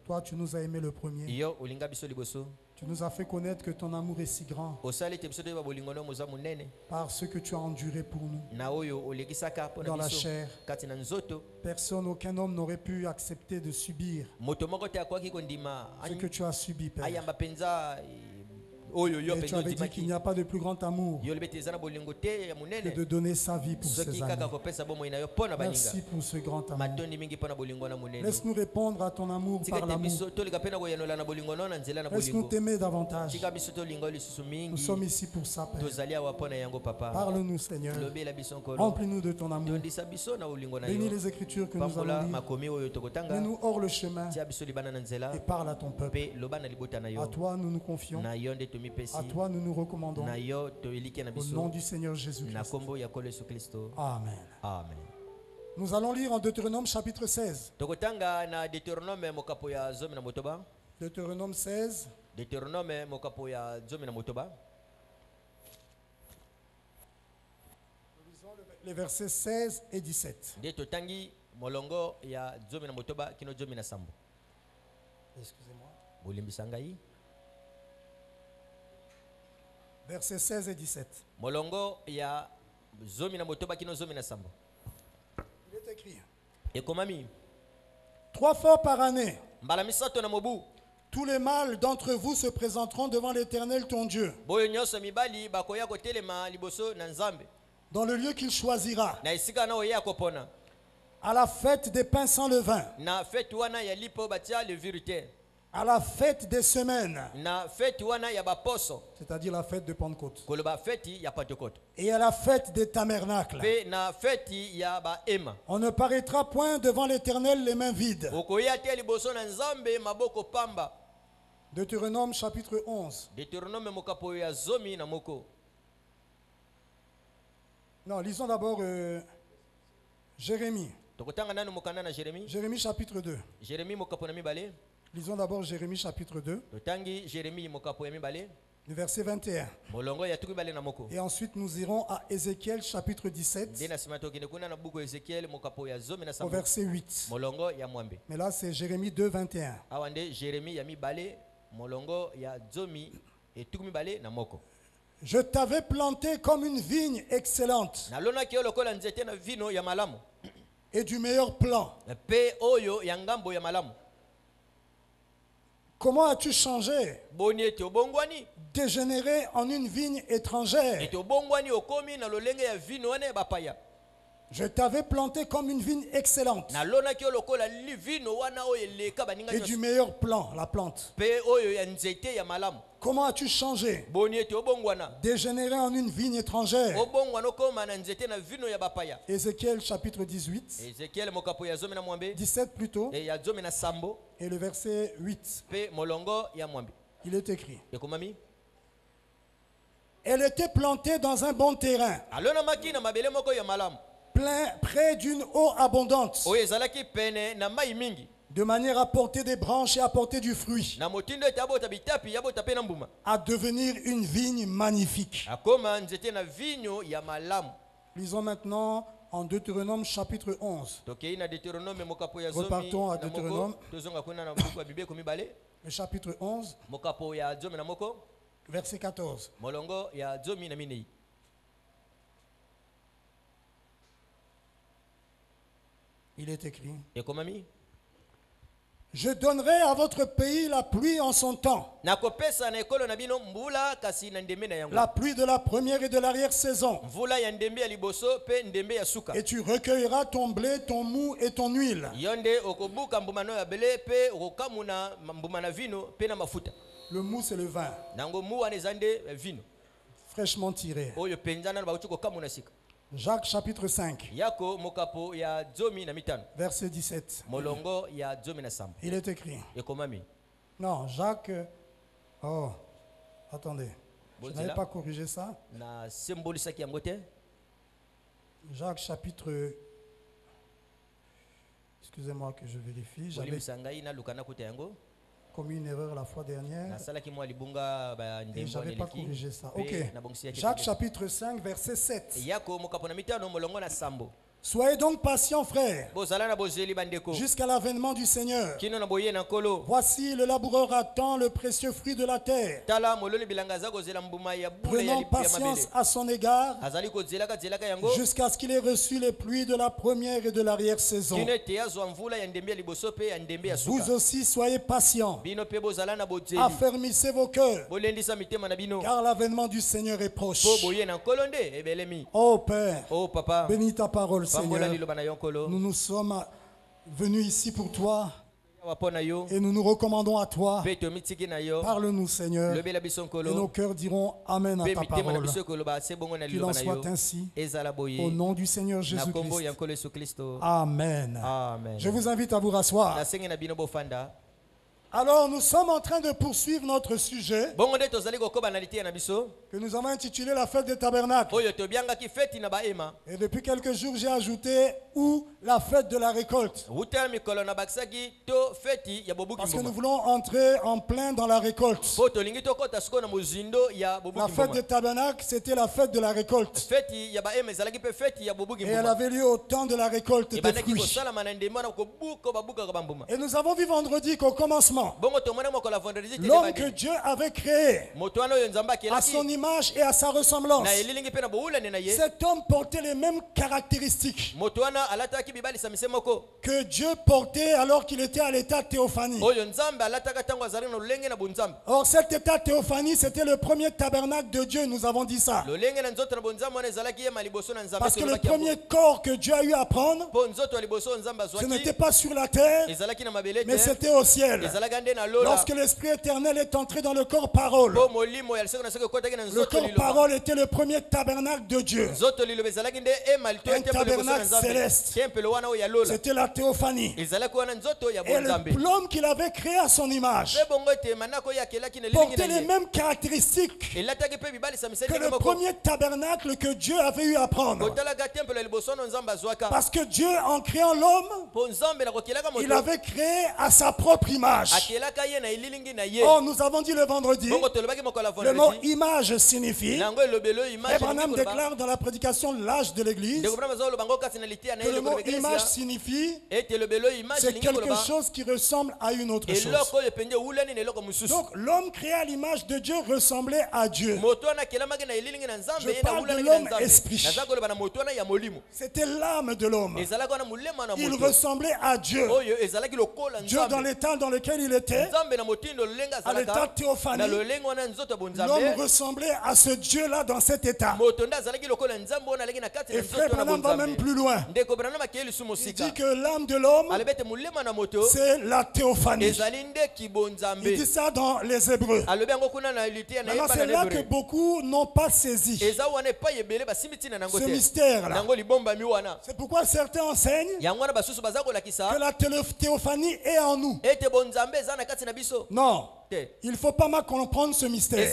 Toi, tu nous as aimés le premier. Tu nous as fait connaître que ton amour est si grand par ce que tu as enduré pour nous dans la chair. Personne, aucun homme n'aurait pu accepter de subir ce que tu as subi, Père. Et tu avais dit qu'il n'y a pas de plus grand amour que de donner sa vie pour ses amis. Merci pour ce grand amour. Laisse-nous répondre à ton amour par l'amour. Laisse-nous t'aimer davantage. Nous sommes ici pour ça, Père. Parle-nous, Seigneur. Remplis-nous de ton amour. Bénis les Écritures que nous allons lire. Mets-nous hors le chemin et parle à ton peuple. À toi, nous nous confions. À toi nous nous recommandons. Au nom du Seigneur Jésus-Christ. Amen. Amen. Nous allons lire en Deutéronome chapitre 16. Deutéronome 16. Les versets 16 et 17. Excusez-moi. Versets 16 et 17. Il est écrit. Et 3 fois par année, tous les mâles d'entre vous se présenteront devant l'Éternel ton Dieu, dans le lieu qu'il choisira, à la fête des pains sans levain, à la fête des semaines, c'est-à-dire la fête de Pentecôte, et à la fête des tabernacles. On ne paraîtra point devant l'Éternel les mains vides. Deutéronome chapitre 11. Non, lisons d'abord Jérémie. Jérémie chapitre 2. Lisons d'abord Jérémie chapitre 2. Le verset 21. Et ensuite nous irons à Ézéchiel chapitre 17. Au verset 8. Mais là c'est Jérémie 2, 21. Je t'avais planté comme une vigne excellente et du meilleur plan. Comment as-tu changé? Dégénéré en une vigne étrangère. Je t'avais planté comme une vigne excellente et du meilleur plan, la plante. Comment as-tu changé? Dégénéré en une vigne étrangère. Ézéchiel chapitre 18. 17 plutôt. Et le verset 8. Il est écrit. Elle était plantée dans un bon terrain, près d'une eau abondante, de manière à porter des branches et à porter du fruit, à devenir une vigne magnifique. Lisons maintenant en Deutéronome chapitre 11. Repartons à Deutéronome. Le chapitre 11. Verset 14. Il est écrit. Je donnerai à votre pays la pluie en son temps, la pluie de la première et de l'arrière-saison. Et tu recueilleras ton blé, ton mou et ton huile. Le mou, c'est le vin fraîchement tiré. Jacques chapitre 5. Verset 17. Il est écrit. Non, Jacques. Oh, attendez. Je n'avais pas corrigé ça. Jacques chapitre. Excusez-moi que je vérifie. J'avais commis une erreur la fois dernière. Et je n'avais pas corrigé ça. Ok. Jacques chapitre 5, verset 7. Soyez donc patients, frères, jusqu'à l'avènement du Seigneur. Voici, le laboureur attend le précieux fruit de la terre, prenant patience à son égard, jusqu'à ce qu'il ait reçu les pluies de la première et de l'arrière-saison. Vous aussi, soyez patients, affermissez vos cœurs, car l'avènement du Seigneur est proche. Oh Père, bénis ta parole, Seigneur. Nous nous sommes venus ici pour toi et nous nous recommandons à toi. Parle-nous, Seigneur, et nos cœurs diront Amen à ta parole. Qu'il en soit ainsi au nom du Seigneur Jésus-Christ. Amen. Je vous invite à vous rasseoir. Alors nous sommes en train de poursuivre notre sujet que nous avons intitulé la fête des tabernacles. Et depuis quelques jours j'ai ajouté ou la fête de la récolte. Parce que nous voulons entrer en plein dans la récolte. La fête des tabernacles, c'était la fête de la récolte. Et elle avait lieu au temps de la récolte des fruits. Et nous avons vu vendredi qu'au commencement, l'homme que Dieu avait créé à son image et à sa ressemblance, cet homme portait les mêmes caractéristiques que Dieu portait alors qu'il était à l'état de théophanie. Or cet état de théophanie, c'était le premier tabernacle de Dieu, nous avons dit ça. Parce que le premier corps que Dieu a eu à prendre, ce n'était pas sur la terre, mais c'était au ciel. Lorsque l'Esprit éternel est entré dans le corps parole, le corps parole était le premier tabernacle de Dieu. Un tabernacle céleste. C'était la théophanie. Et l'homme qu'il avait créé à son image portait les mêmes caractéristiques que le premier tabernacle que Dieu avait eu à prendre. Parce que Dieu, en créant l'homme, il avait créé à sa propre image. Oh, nous avons dit le vendredi, le mot image signifie, Abraham déclare dans la prédication de l'âge de l'église, que le mot image signifie, c'est quelque chose qui ressemble à une autre chose. Donc l'homme créé à l'image de Dieu ressemblait à Dieu. Je parle de l'homme esprit. C'était l'âme de l'homme. Il ressemblait à Dieu. Dieu dans l'état dans lequel il était, à l'état théophanie, l'homme ressemblait à ce Dieu-là dans cet état. Et Frère Branham va même plus loin. Il dit que l'âme de l'homme, c'est la théophanie. Il dit ça dans les Hébreux. Maintenant, c'est là que beaucoup n'ont pas saisi ce mystère-là. C'est pourquoi certains enseignent que la théophanie est en nous. Non. Il ne faut pas mal comprendre ce mystère. Il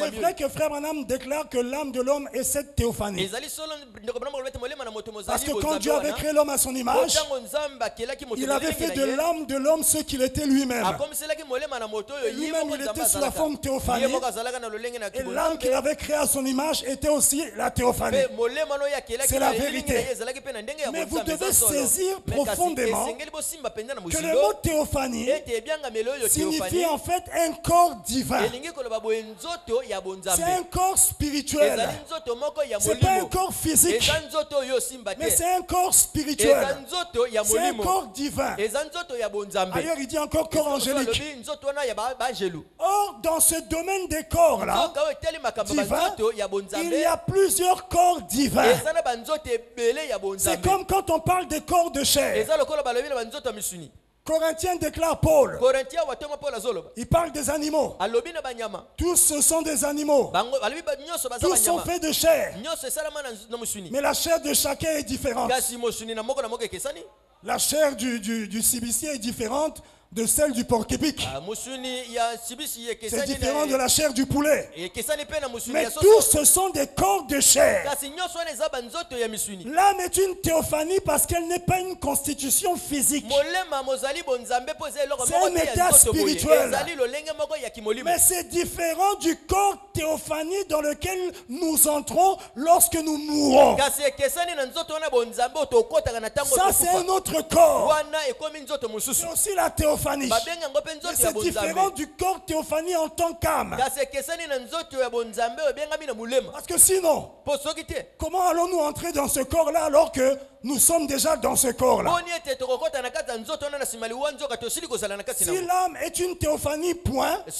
est vrai que Frère Branham déclare que l'âme de l'homme est cette théophanie. Parce que quand Dieu avait créé l'homme à son image, il avait fait de l'âme de l'homme ce qu'il était lui-même. Lui-même, il était sous la forme théophanie. Et l'âme qu'il avait créée à son image était aussi la théophanie. C'est la vérité. Mais vous devez saisir profondément que le mot théophanie signifie en fait un corps divin. C'est un corps spirituel. C'est pas un corps physique, mais c'est un corps spirituel. C'est un corps divin. Ailleurs il dit encore corps angélique. Or dans ce domaine des corps là, divin, il y a plusieurs corps divins. C'est comme quand on parle des corps de chair. Corinthiens déclare Paul. Il parle des animaux. Tous ce sont des animaux. Tous sont faits de chair. Mais la chair de chacun est différente. La chair du cibicier est différente de celle du porc-épic. C'est différent de la chair du poulet. Mais tous ce sont des corps de chair. L'âme est une théophanie parce qu'elle n'est pas une constitution physique. C'est un état spirituel. Mais c'est différent du corps théophanie dans lequel nous entrons lorsque nous mourons. Ça c'est un autre corps. C'est aussi la théophanie. C'est différent du corps théophanie en tant qu'âme. Parce que sinon, comment allons-nous entrer dans ce corps-là alors que nous sommes déjà dans ce corps-là? Si l'âme est une théophanie, point, et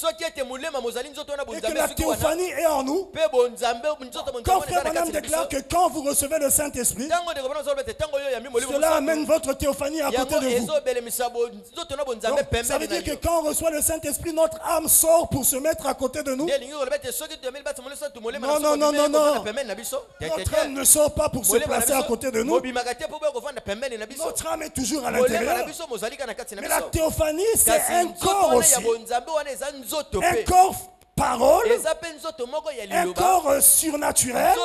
que la théophanie est en nous, quand Frère Branham déclare que quand vous recevez le Saint-Esprit, cela amène votre théophanie à côté de vous. Donc, ça veut dire que quand on reçoit le Saint-Esprit, notre âme sort pour se mettre à côté de nous. Non, non, non, non, non. Notre âme ne sort pas pour se placer à côté de nous. Notre âme est toujours à l'intérieur. Mais la théophanie, c'est un corps aussi. Un corps parole, un corps surnaturel,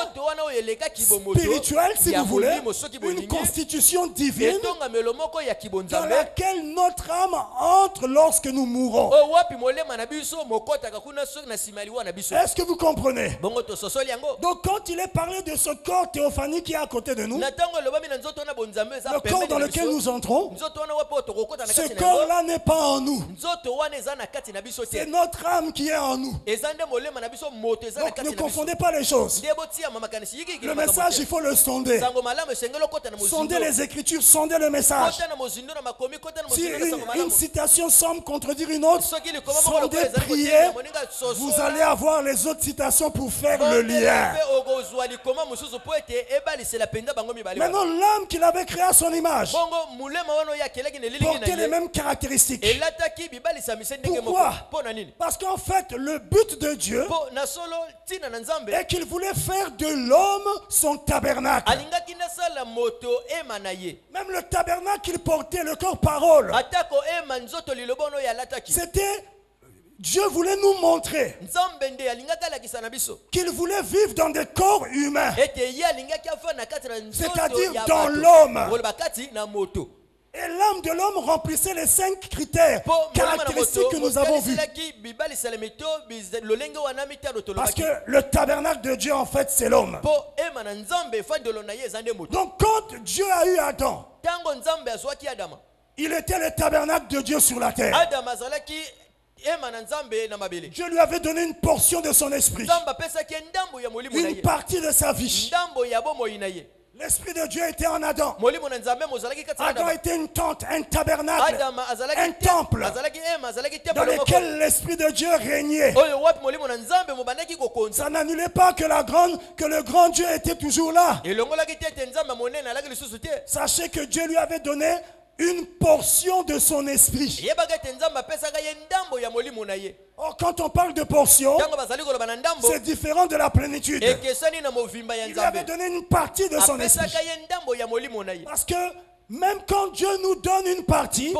spirituel si vous voulez, une constitution divine dans laquelle notre âme entre lorsque nous mourons. Est-ce que vous comprenez? Donc quand il est parlé de ce corps théophanie qui est à côté de nous, le corps dans lequel nous entrons, ce corps-là n'est pas en nous. C'est notre âme qui est en nous. Donc ne confondez pas les choses. Le message, il faut le sonder. Sonder les Écritures, sonder le message. Si une citation semble contredire une autre, sondez, priez, vous allez avoir les autres citations pour faire le lien. Maintenant, l'homme qu'il avait créé à son image portait les mêmes caractéristiques. Pourquoi? Parce qu'en fait, le but de Dieu est qu'il voulait faire de l'homme son tabernacle. Même le tabernacle qu'il portait, le corps parole, c'était... Dieu voulait nous montrer qu'il voulait vivre dans des corps humains, c'est-à-dire dans l'homme. Et l'âme de l'homme remplissait les 5 critères caractéristiques que nous avons vus. Parce que le tabernacle de Dieu, en fait, c'est l'homme. Donc, quand Dieu a eu Adam, il était le tabernacle de Dieu sur la terre. Dieu lui avait donné une portion de son esprit, une partie de sa vie. L'esprit de Dieu était en Adam. Adam était une tente, un tabernacle, un temple dans lequel l'esprit de Dieu régnait. Ça n'annulait pas que le grand Dieu était toujours là. Sachez que Dieu lui avait donné une portion de son esprit. Or, quand on parle de portion, c'est différent de la plénitude. Il avait donné une partie de son esprit. Parce que même quand Dieu nous donne une partie,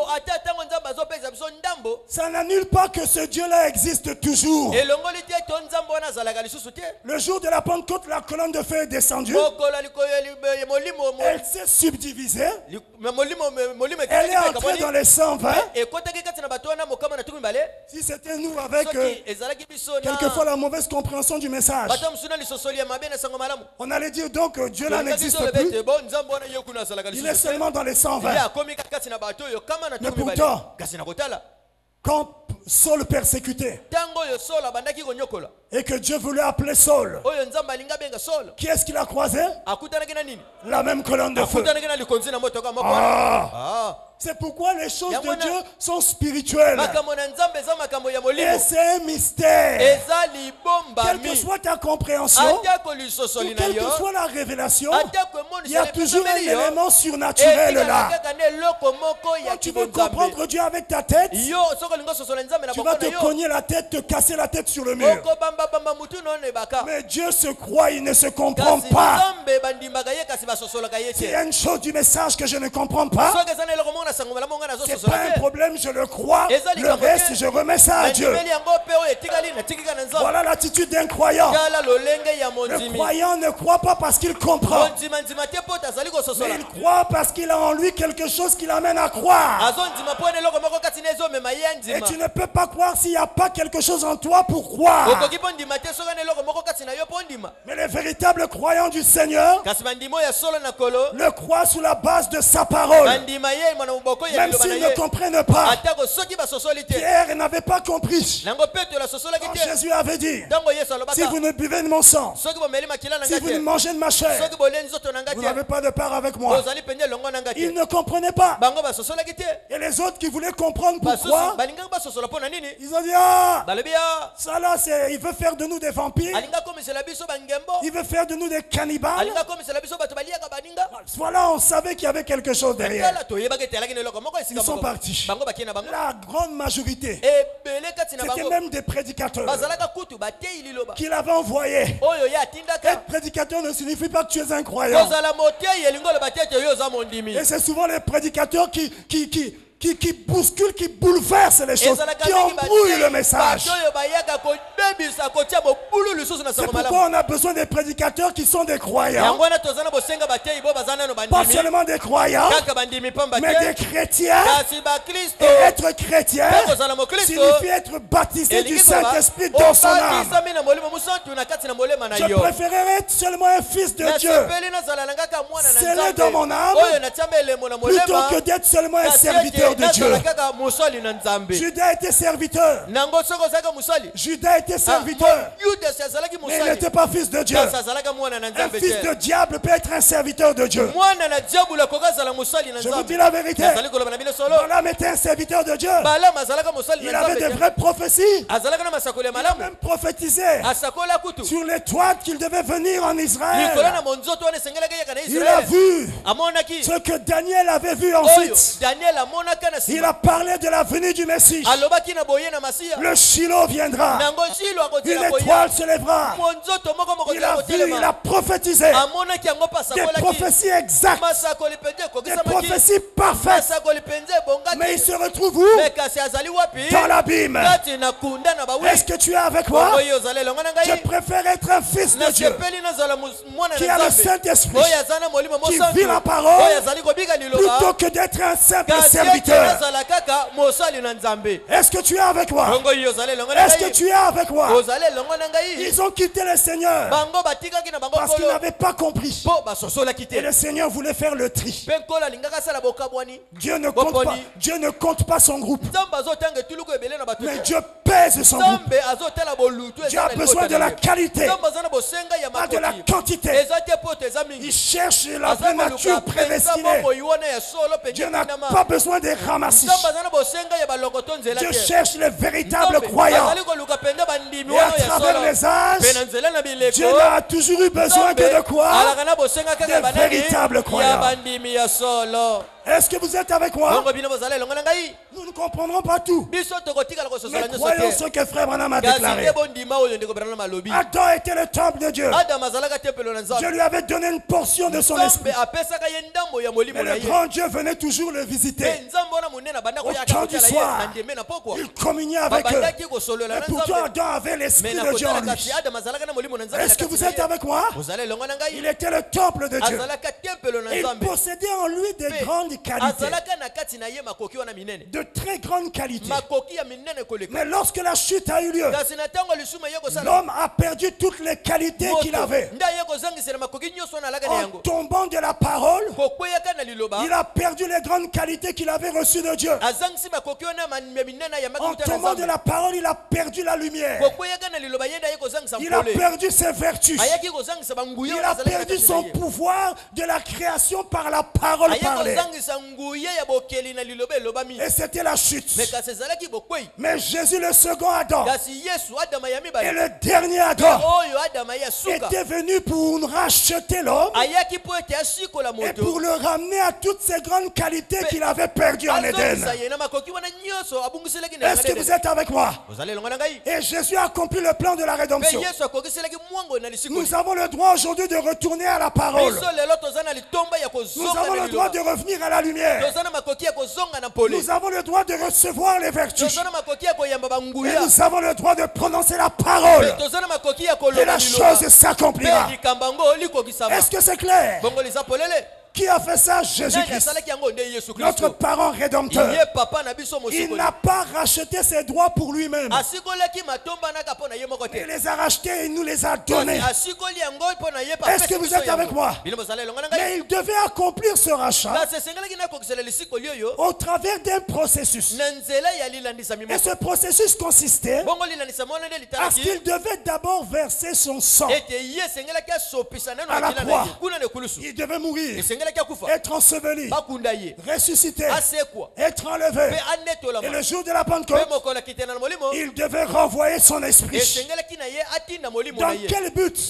ça n'annule pas que ce Dieu-là existe toujours. Le jour de la Pentecôte, la colonne de feu est descendue. Elle s'est subdivisée. Elle est entrée dans les 120. Si c'était nous avec quelquefois la mauvaise compréhension du message, on allait dire donc Dieu là n'existe plus. Il est seulement dans les 120. Mais pourtant, quand Saul persécutait et que Dieu voulait appeler Saul, qui est-ce qu'il a croisé? La même colonne de feu. C'est pourquoi les choses de Dieu sont spirituelles. Et c'est un mystère. Quelle que soit ta compréhension, ou quelle que soit la révélation, il y a toujours un élément surnaturel là. Quand tu veux comprendre Dieu avec ta tête, tu vas te cogner la tête, te casser la tête sur le mur. Mais Dieu se croit, il ne se comprend pas. S'il y a une chose du message que je ne comprends pas, c'est pas un problème, je le crois. Le reste, je remets ça à Dieu. Voilà l'attitude d'un croyant. Le croyant ne croit pas parce qu'il comprend, mais il croit parce qu'il a en lui quelque chose qui l'amène à croire. Et tu ne peux pas croire s'il n'y a pas quelque chose en toi pour croire. Mais les véritables croyants du Seigneur le croient sous la base de sa parole. Même s'ils ne comprennent pas. Pierre n'avait pas compris. Quand Jésus avait dit, si vous ne buvez de mon sang, si vous ne mangez de ma chair, vous n'avez pas de part avec moi. Ils ne comprenaient pas. Et les autres qui voulaient comprendre pourquoi, ils ont dit, ah, ça là, il veut faire de nous des vampires. Il veut faire de nous des cannibales. Voilà, on savait qu'il y avait quelque chose derrière. Ils sont partis. La grande majorité, c'était même des prédicateurs qu'il avait envoyés. Être prédicateur ne signifie pas que tu es un croyant. Et c'est souvent les prédicateurs qui bousculent, qui bouleversent les choses, qui embrouillent le message. C'est pourquoi on a besoin des prédicateurs qui sont des croyants. Pas seulement des croyants, mais des chrétiens. Et être chrétien signifie être baptisé du Saint-Esprit dans son âme. Je préférerais être seulement un fils de Dieu, scellé dans mon âme, plutôt que d'être seulement un serviteur serviteur de Dieu. Judas était serviteur. Judas était serviteur. Mais il n'était pas fils de Dieu. Un fils de diable peut être un serviteur de Dieu. Je vous dis la vérité. Balaam était un serviteur de Dieu. Il avait de vraies prophéties. Il a même prophétisé sur l'étoile qu'il devait venir en Israël. Il a vu ce que Daniel avait vu ensuite. Il a parlé de la venue du Messie. Le Shiloh viendra. Une étoile se lèvera. Il a vu, il a prophétisé. Des prophéties exactes. Des prophéties parfaites. Mais il se retrouve où? Dans l'abîme. Est-ce que tu es avec moi? Je préfère être un fils de Dieu qui a le Saint-Esprit, qui vit la parole, plutôt que d'être un simple serviteur. Est-ce que tu es avec moi? Est-ce que tu es avec moi? Ils ont quitté le Seigneur parce qu'ils n'avaient pas compris. Et le Seigneur voulait faire le tri. Dieu ne compte pas son groupe. Mais Dieu pèse son groupe. Dieu a besoin de la qualité, pas de la quantité. Il cherche la vraie nature prédestinée. Dieu n'a pas besoin des ramassis. Dieu cherche les véritables croyants. Et à travers les âges, Dieu n'a toujours eu besoin que de quoi? Des véritables croyants. Est-ce que vous êtes avec moi? Nous ne comprendrons pas tout. Mais croyons ce que Frère Branham a déclaré. Adam était le temple de Dieu. Dieu lui avait donné une portion de son esprit. Mais le grand Dieu venait toujours le visiter. Au temps du soir, il communiait avec eux. Et pourtant Adam avait l'esprit de Dieu en lui. Est-ce que vous êtes avec moi? Il était le temple de Dieu. Et il possédait en lui des grandes qualités, de très grandes qualités. Mais lorsque la chute a eu lieu, l'homme a perdu toutes les qualités qu'il avait. En tombant de la parole, il a perdu les grandes qualités qu'il avait reçues de Dieu. En tombant de la parole, il a perdu la lumière. Il a perdu ses vertus. Il a perdu son pouvoir de la création par la parole parlée. Et c'était la chute. Mais Jésus, le second Adam, et le dernier Adam, était venu pour racheter l'homme et pour le ramener à toutes ces grandes qualités qu'il avait perdues en Éden. Est-ce que vous êtes avec moi? Et Jésus a accompli le plan de la rédemption. Nous avons le droit aujourd'hui de retourner à la parole. Nous avons le droit de revenir à la lumière. Nous avons le droit de recevoir les vertus. Et nous avons le droit de prononcer la parole. Et la chose s'accomplira. Est-ce que c'est clair? Qui a fait ça? Jésus-Christ, notre parent rédempteur. Il n'a pas racheté ses droits pour lui-même. Il les a rachetés et il nous les a donnés. Est-ce que vous êtes avec moi? Mais il devait accomplir ce rachat au travers d'un processus. Et ce processus consistait à ce qu'il devait d'abord verser son sang à la croix. Il devait mourir, être enseveli, ressusciter, être enlevé. Et le jour de la Pentecôte, il devait renvoyer son esprit. Dans quel but?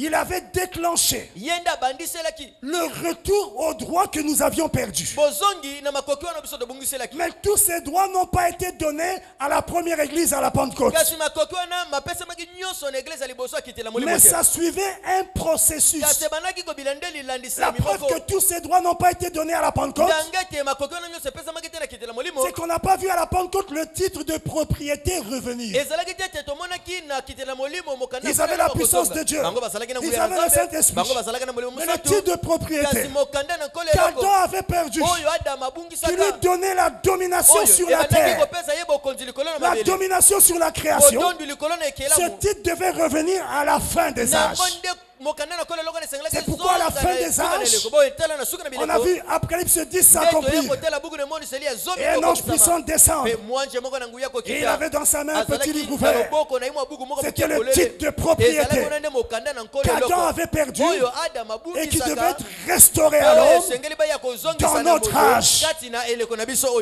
Il avait déclenché le retour aux droits que nous avions perdus. Mais tous ces droits n'ont pas été donnés à la première église à la Pentecôte. Mais ça suivait un processus. La preuve que tous ces droits n'ont pas été donnés à la Pentecôte, c'est qu'on n'a pas vu à la Pentecôte le titre de propriété revenir. Ils avaient la puissance de Dieu. Ils avaient le Saint-Esprit. Mais le titre de propriété qu'Adam avait perdu, qui lui donnait la domination sur la terre, la domination sur la création, ce titre devait revenir à la fin des âges. C'est pourquoi à la fin des âges, on a vu Apocalypse 10 s'accomplir. Et un ange puissant descend. Et il avait dans sa main un petit livre ouvert. C'était le titre de propriété qu'Adam avait perdu et qui devait être restauré à l'homme dans notre âge.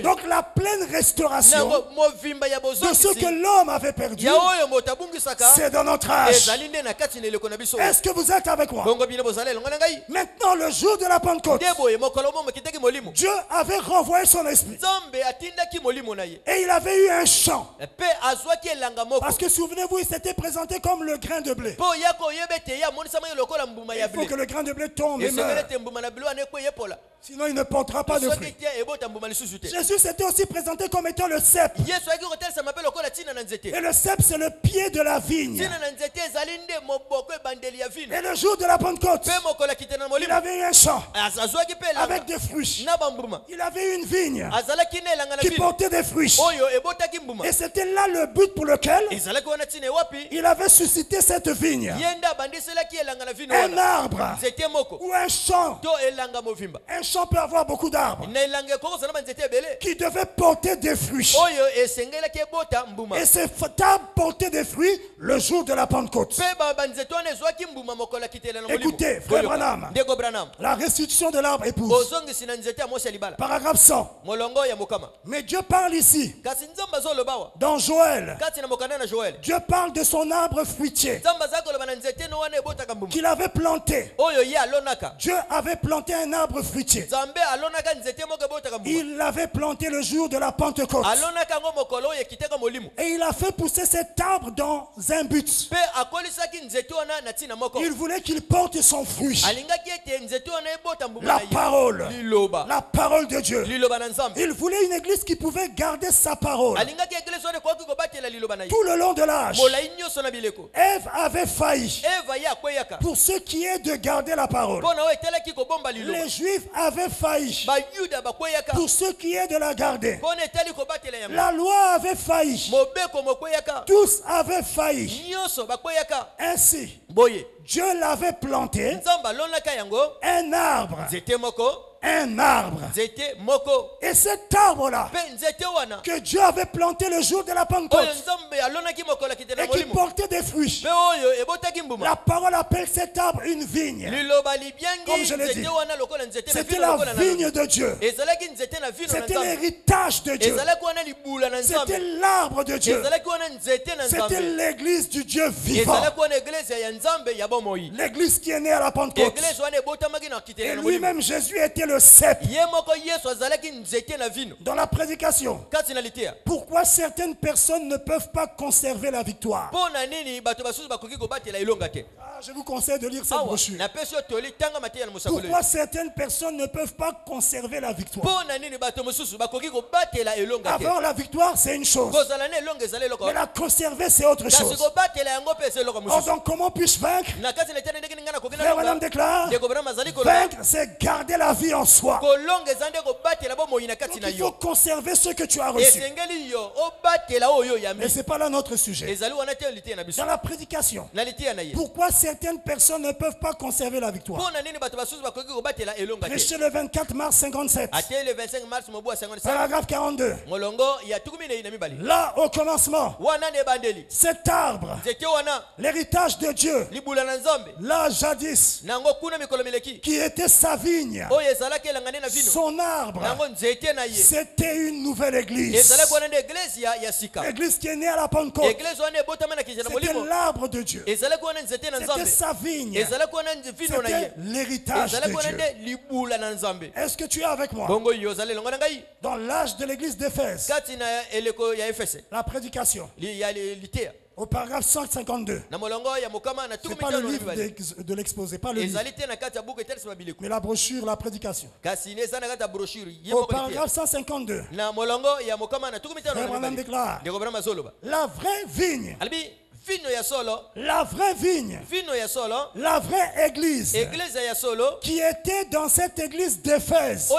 Donc la pleine restauration de ce que l'homme avait perdu, c'est dans notre âge. Est-ce que vous êtes avec moi? Maintenant, le jour de la Pentecôte, Dieu avait renvoyé son esprit. Et il avait eu un chant. Parce que souvenez-vous, il s'était présenté comme le grain de blé. Il faut que le grain de blé tombe et meure. Sinon, il ne portera pas de fruits. Jésus s'était aussi présenté comme étant le cep. Et le cep, c'est le pied de la vigne. Et le jour de la Pentecôte, il avait eu un champ avec des fruits. Il avait eu une vigne qui portait des fruits. Et c'était là le but pour lequel il avait suscité cette vigne. Un arbre ou un champ. Un champ peut avoir beaucoup d'arbres qui devaient porter des fruits. Et ces arbres portaient des fruits le jour de la Pentecôte. Écoutez, frère Branham, la restitution de l'arbre épouse. Paragraphe 100. Mais Dieu parle ici dans Joël. Dieu parle de son arbre fruitier qu'il avait planté. Dieu avait planté un arbre fruitier. Il l'avait planté le jour de la Pentecôte. Et il a fait pousser cet arbre dans un but. Il voulait qu'il porte son fruit. La parole. La parole de Dieu. Il voulait une église qui pouvait garder sa parole. Tout le long de l'âge, Ève avait failli. Pour ce qui est de garder la parole. Les Juifs avaient failli. Pour ce qui est de la garder. La loi avait failli. Tous avaient failli. Ainsi, Dieu l'avait planté. Un arbre. Un arbre. Et cet arbre-là que Dieu avait planté le jour de la Pentecôte et qui portait des fruits, la parole appelle cet arbre une vigne. Comme je l'ai dit, c'était la vigne de Dieu. C'était l'héritage de Dieu. C'était l'arbre de Dieu. C'était l'église du Dieu vivant. L'église qui est née à la Pentecôte. Et lui-même Jésus était le cep. Dans la prédication, pourquoi certaines personnes ne peuvent pas conserver la victoire? Je vous conseille de lire cette brochure. Pourquoi certaines personnes ne peuvent pas conserver la victoire? Avoir la victoire, c'est une chose. Mais la conserver, c'est autre chose. Or, donc, comment puis-je vaincre? Frère Branham déclare, vaincre, c'est garder la vie en soi. Donc, il faut conserver ce que tu as reçu. Mais ce n'est pas là notre sujet. Dans la prédication, pourquoi certaines personnes ne peuvent pas conserver la victoire? Prêché le 24 mars 57. Paragraphe 42. Là, au commencement, cet arbre, l'héritage de Dieu, là jadis, qui était sa vigne, son arbre, c'était une nouvelle église. L'église qui est née à la Pentecôte, c'était l'arbre de Dieu. C'était sa vigne. C'était l'héritage de Dieu. Est-ce que tu es avec moi? Dans l'âge de l'église d'Éphèse, la prédication, au paragraphe 152. Ce n'est pas le livre de l'exposé, pas le livre, mais la brochure, la prédication. Au paragraphe 152, Frère Branham déclare, la vraie vigne, la vraie vigne, la vraie église qui était dans cette église d'Éphèse,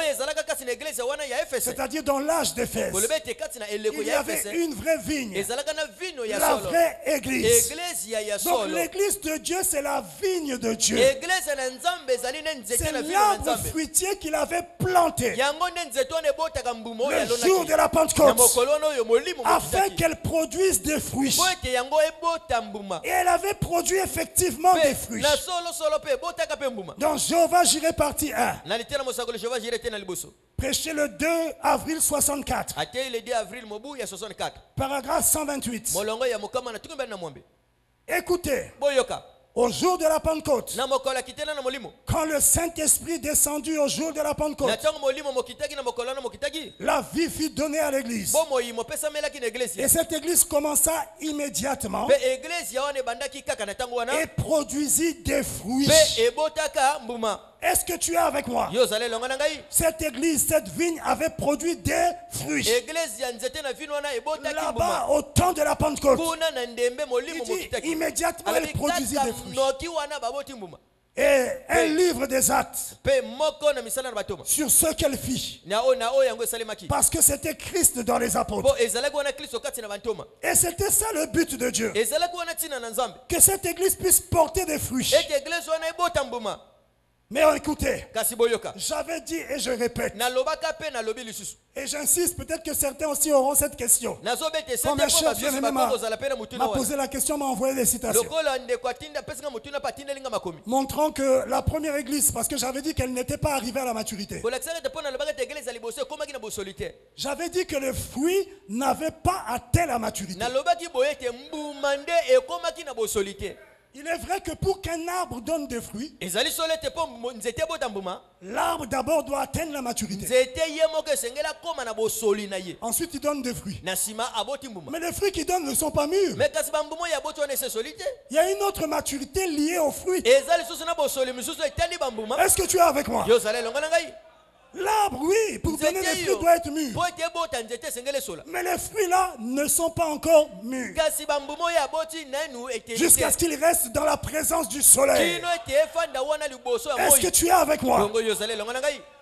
c'est-à-dire dans l'âge d'Éphèse, il y avait une vraie vigne, la vraie église. Donc l'église de Dieu, c'est la vigne de Dieu. C'est l'arbre fruitier qu'il avait planté le jour de la Pentecôte, afin qu'elle produise des fruits. Et elle avait produit effectivement des fruits. Donc Jéhovah Jireh partie 1. Prêché le 2 avril 64. Paragraphe 128. Écoutez. Au jour de la Pentecôte, quand le Saint-Esprit descendu au jour de la Pentecôte, la vie fut donnée à l'église. Et cette église commença immédiatement et produisit des fruits. Est-ce que tu es avec moi? Cette église, cette vigne avait produit des fruits. Là-bas, au temps de la Pentecôte, il dit, immédiatement elle produisit des fruits. Et un livre des actes sur ce qu'elle fit. Parce que c'était Christ dans les apôtres. Et c'était ça le but de Dieu. Que cette église puisse porter des fruits. Mais écoutez, j'avais dit et je répète, et j'insiste, peut-être que certains aussi auront cette question. Comme un chef bien-aimé m'a posé la question, m'a envoyé des citations, montrant que la première église, parce que j'avais dit qu'elle n'était pas arrivée à la maturité, j'avais dit que le fruit n'avait pas atteint la maturité. Il est vrai que pour qu'un arbre donne des fruits, l'arbre d'abord doit atteindre la maturité. Ensuite, il donne des fruits. Mais les fruits qu'il donne ne sont pas mûrs. Il y a une autre maturité liée aux fruits. Est-ce que tu es avec moi? L'arbre, oui, pour donner des fruits doit être mûr. Mais les fruits là ne sont pas encore mûrs. Jusqu'à ce qu'ils restent dans la présence du soleil. Est-ce que tu es avec moi?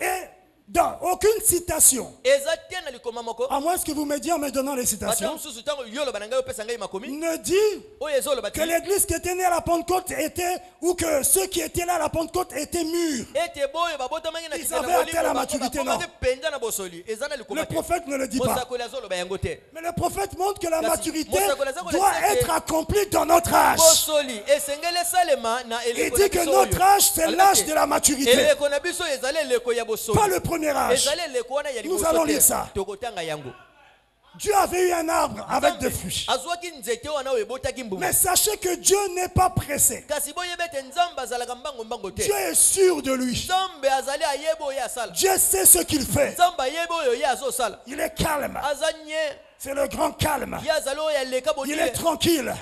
Et dans aucune citation, à moins que vous me dites en me donnant les citations, ne dit que l'église qui était née à la Pentecôte était, ou que ceux qui étaient là à la Pentecôte étaient mûrs. Ils avaient atteint la maturité, non. Le prophète ne le dit pas. Mais le prophète montre que la maturité doit être accomplie dans notre âge. Il dit que notre âge, c'est l'âge de la maturité. Pas le premier âge. Nous allons lire ça. Dieu avait eu un arbre avec des fruits. Mais sachez que Dieu n'est pas pressé. Dieu est sûr de lui. Dieu sait ce qu'il fait. Il est calme. C'est le grand calme. Il est tranquille.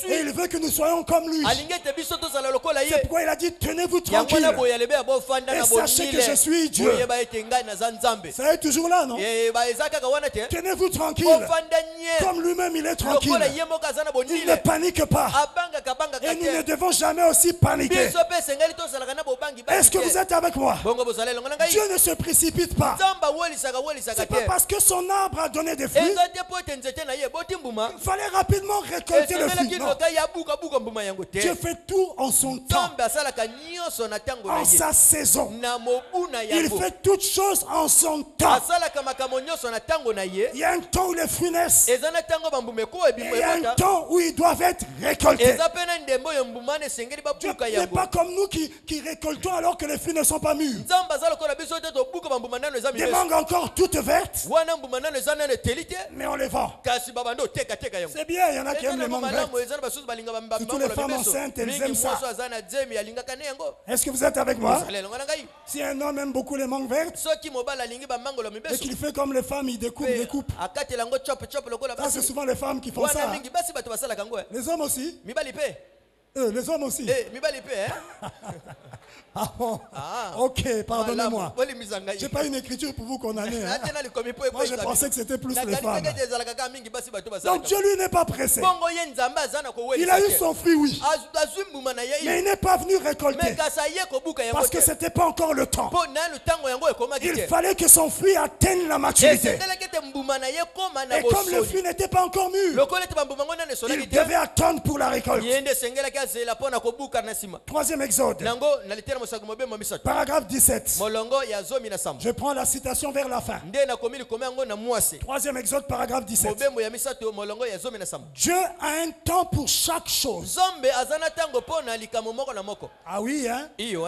Et il veut que nous soyons comme lui. C'est pourquoi il a dit, tenez-vous tranquille. Et sachez que je suis Dieu. Ça est toujours là, non? Tenez-vous tranquille. Comme lui-même, il est tranquille. Il ne panique pas. Et nous ne devons jamais aussi paniquer. Est-ce que vous êtes avec moi? Dieu ne se précipite pas. C'est pas parce que son arbre a donné des fruits. Il fallait rapidement récolter le fruit. Non. Dieu fait tout en son temps, en sa saison. Il fait toutes choses en son temps. Il y a un temps où les fruits naissent. Et il y a un temps où ils doivent être récoltés. Dieu n'est pas comme nous qui récoltons alors que les fruits ne sont pas mûrs. Des mangues encore toutes vertes, mais on les vend. C'est bien, il y en a qui aiment les mangues vertes. Surtout les femmes enceintes, elles aiment ça. Est-ce que vous êtes avec moi? Si un homme aime beaucoup les mangues vertes et qu'il fait comme les femmes, il découpe. Ça, c'est souvent les femmes qui font ça. Les hommes aussi. Les hommes aussi. Ah bon? Ok, pardonnez-moi. Je n'ai pas une écriture pour vous condamner. Hein? Moi, je pensais que c'était plus les femmes. Donc Dieu, lui, n'est pas pressé. Il a eu son fruit, oui. Mais il n'est pas venu récolter. Parce que ce n'était pas encore le temps. Il fallait que son fruit atteigne la maturité. Et comme le fruit n'était pas encore mûr, il devait attendre pour la récolte. Troisième exode. Paragraphe 17. Je prends la citation vers la fin. Troisième exode, paragraphe 17. Dieu a un temps pour chaque chose. Ah oui, hein? Il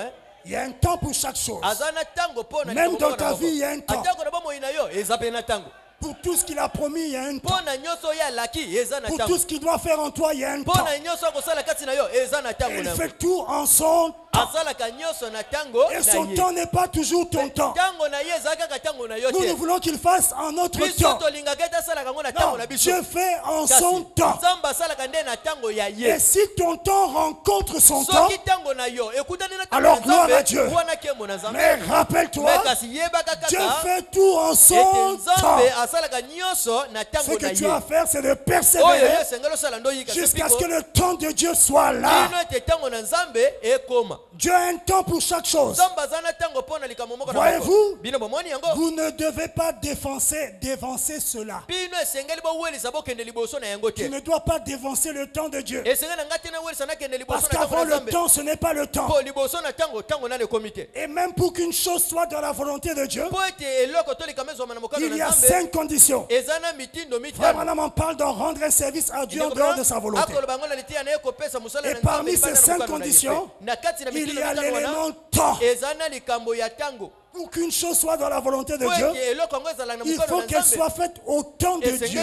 y a un temps pour chaque chose. Même dans ta vie, il y a un temps. Pour tout ce qu'il a promis, il y a un temps. Pour tout ce qu'il doit faire en toi, il y a un temps. Il fait tout en son temps. Et son temps n'est pas toujours ton temps. Nous voulons qu'il fasse en notre temps. Non, Dieu fait en son temps. Et si ton temps rencontre son temps, alors gloire à Dieu. Mais rappelle-toi, Dieu fait tout en son temps. Ce que tu as à faire, c'est de persévérer jusqu'à ce que le temps de Dieu soit là. Dieu a un temps pour chaque chose. Voyez-vous, vous ne devez pas dévancer cela. Tu ne dois pas dévancer le temps de Dieu. Parce qu'avant le temps, ce n'est pas le temps. Et même pour qu'une chose soit dans la volonté de Dieu, il y a 5 conditions. Frère Branham en parle d'en rendre un service à Dieu en dehors de sa volonté. Et parmi ces 5 conditions, il y a l'élément temps. Pour qu'une chose soit dans la volonté de Dieu, il faut qu'elle soit faite au temps de Dieu.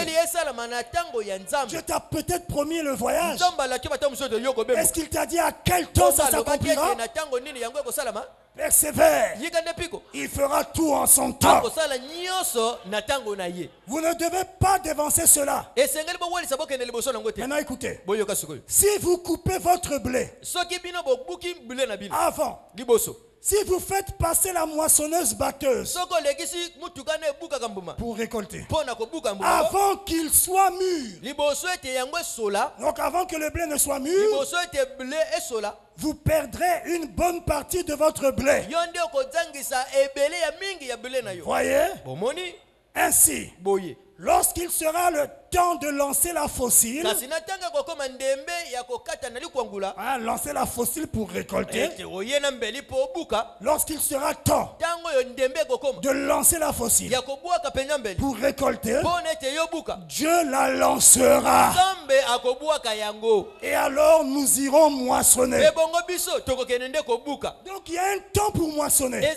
Dieu t'a peut-être promis le voyage. Est-ce qu'il t'a dit à quel temps ça s'accomplira? Persévère. Il fera tout en son temps. Vous ne devez pas dévancer cela. Maintenant écoutez. Si vous coupez votre blé avant, si vous faites passer la moissonneuse batteuse pour récolter, avant qu'il soit mûr, donc avant que le blé ne soit mûr, vous perdrez une bonne partie de votre blé. Voyez? Ainsi, lorsqu'il sera le temps de lancer la fossile, lancer la fossile pour récolter, lorsqu'il sera temps de lancer la fossile pour récolter, Dieu la lancera. Et alors nous irons moissonner. Donc il y a un temps pour moissonner. Et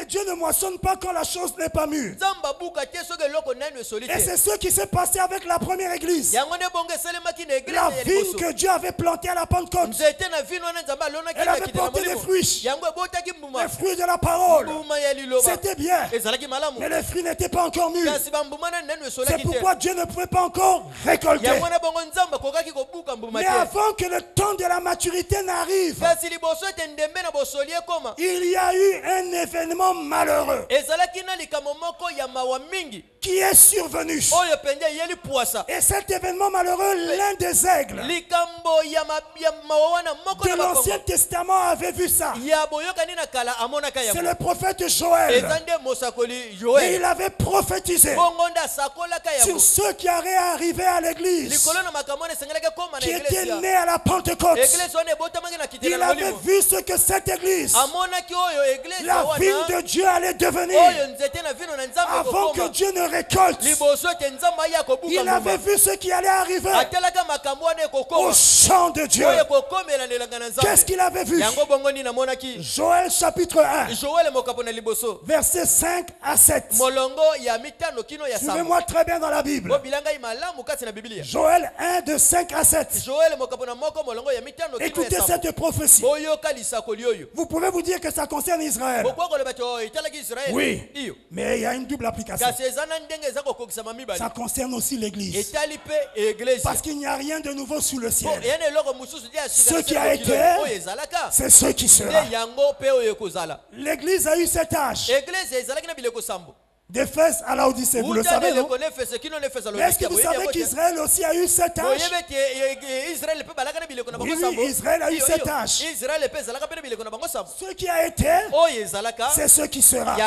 Dieu ne moissonne pas quand la chose n'est pas mûre. Et c'est ce qui s'est passé avec la première église. La vigne que Dieu avait plantée à la Pentecôte, elle avait porté des fruits. Les fruits de la parole. C'était bien. Mais les fruits n'étaient pas encore mûrs. C'est pourquoi Dieu ne pouvait pas encore récolter. Mais avant que le temps de la maturité n'arrive, il y a eu un événement malheureux qui est survenu. Et cet événement malheureux, l'un des aigles de l'Ancien Testament avait vu ça. C'est le prophète Joël. Et il avait prophétisé sur ceux qui allaient arriver à l'église, qui étaient nés à la Pentecôte. Il avait vu ce que cette église, la vigne de Dieu, allait devenir avant que Dieu ne récolte. Il avait vu ce qui allait arriver au champ de Dieu. Qu'est-ce qu'il avait vu? Joël chapitre 1, versets 5 à 7. Suivez-moi très bien dans la Bible. Joël 1 de 5 à 7. Écoutez cette prophétie. Vous pouvez vous dire que ça concerne Israël. Oui, mais il y a une double application. Ça concerne aussi l'église. Parce qu'il n'y a rien de nouveau sous le ciel. Ce qui a été, c'est ce qui sera. L'église a eu cet âge. D'Éphèse à Laodicée, vous le savez, non? Est-ce que vous savez qu'Israël aussi a eu cet âge? Oui, Israël a eu cet âge. Ce qui a été, c'est ce qui sera.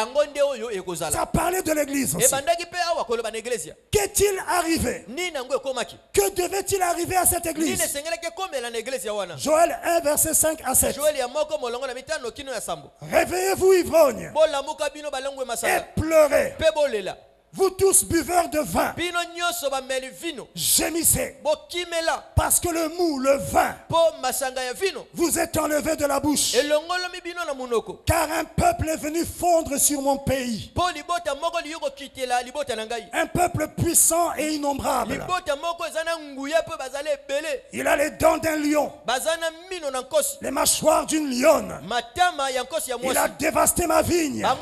Ça parlait de l'église aussi. Qu'est-il arrivé? Que devait-il arriver à cette église? Joël 1, verset 5 à 7. Réveillez-vous, ivrognes, et pleurez. Vous tous buveurs de vin, gémissez, parce que le mou, le vin, vous est enlevé de la bouche. Car un peuple est venu fondre sur mon pays. Un peuple puissant et innombrable. Il a les dents d'un lion, les mâchoires d'une lionne. Il a dévasté ma vigne. Un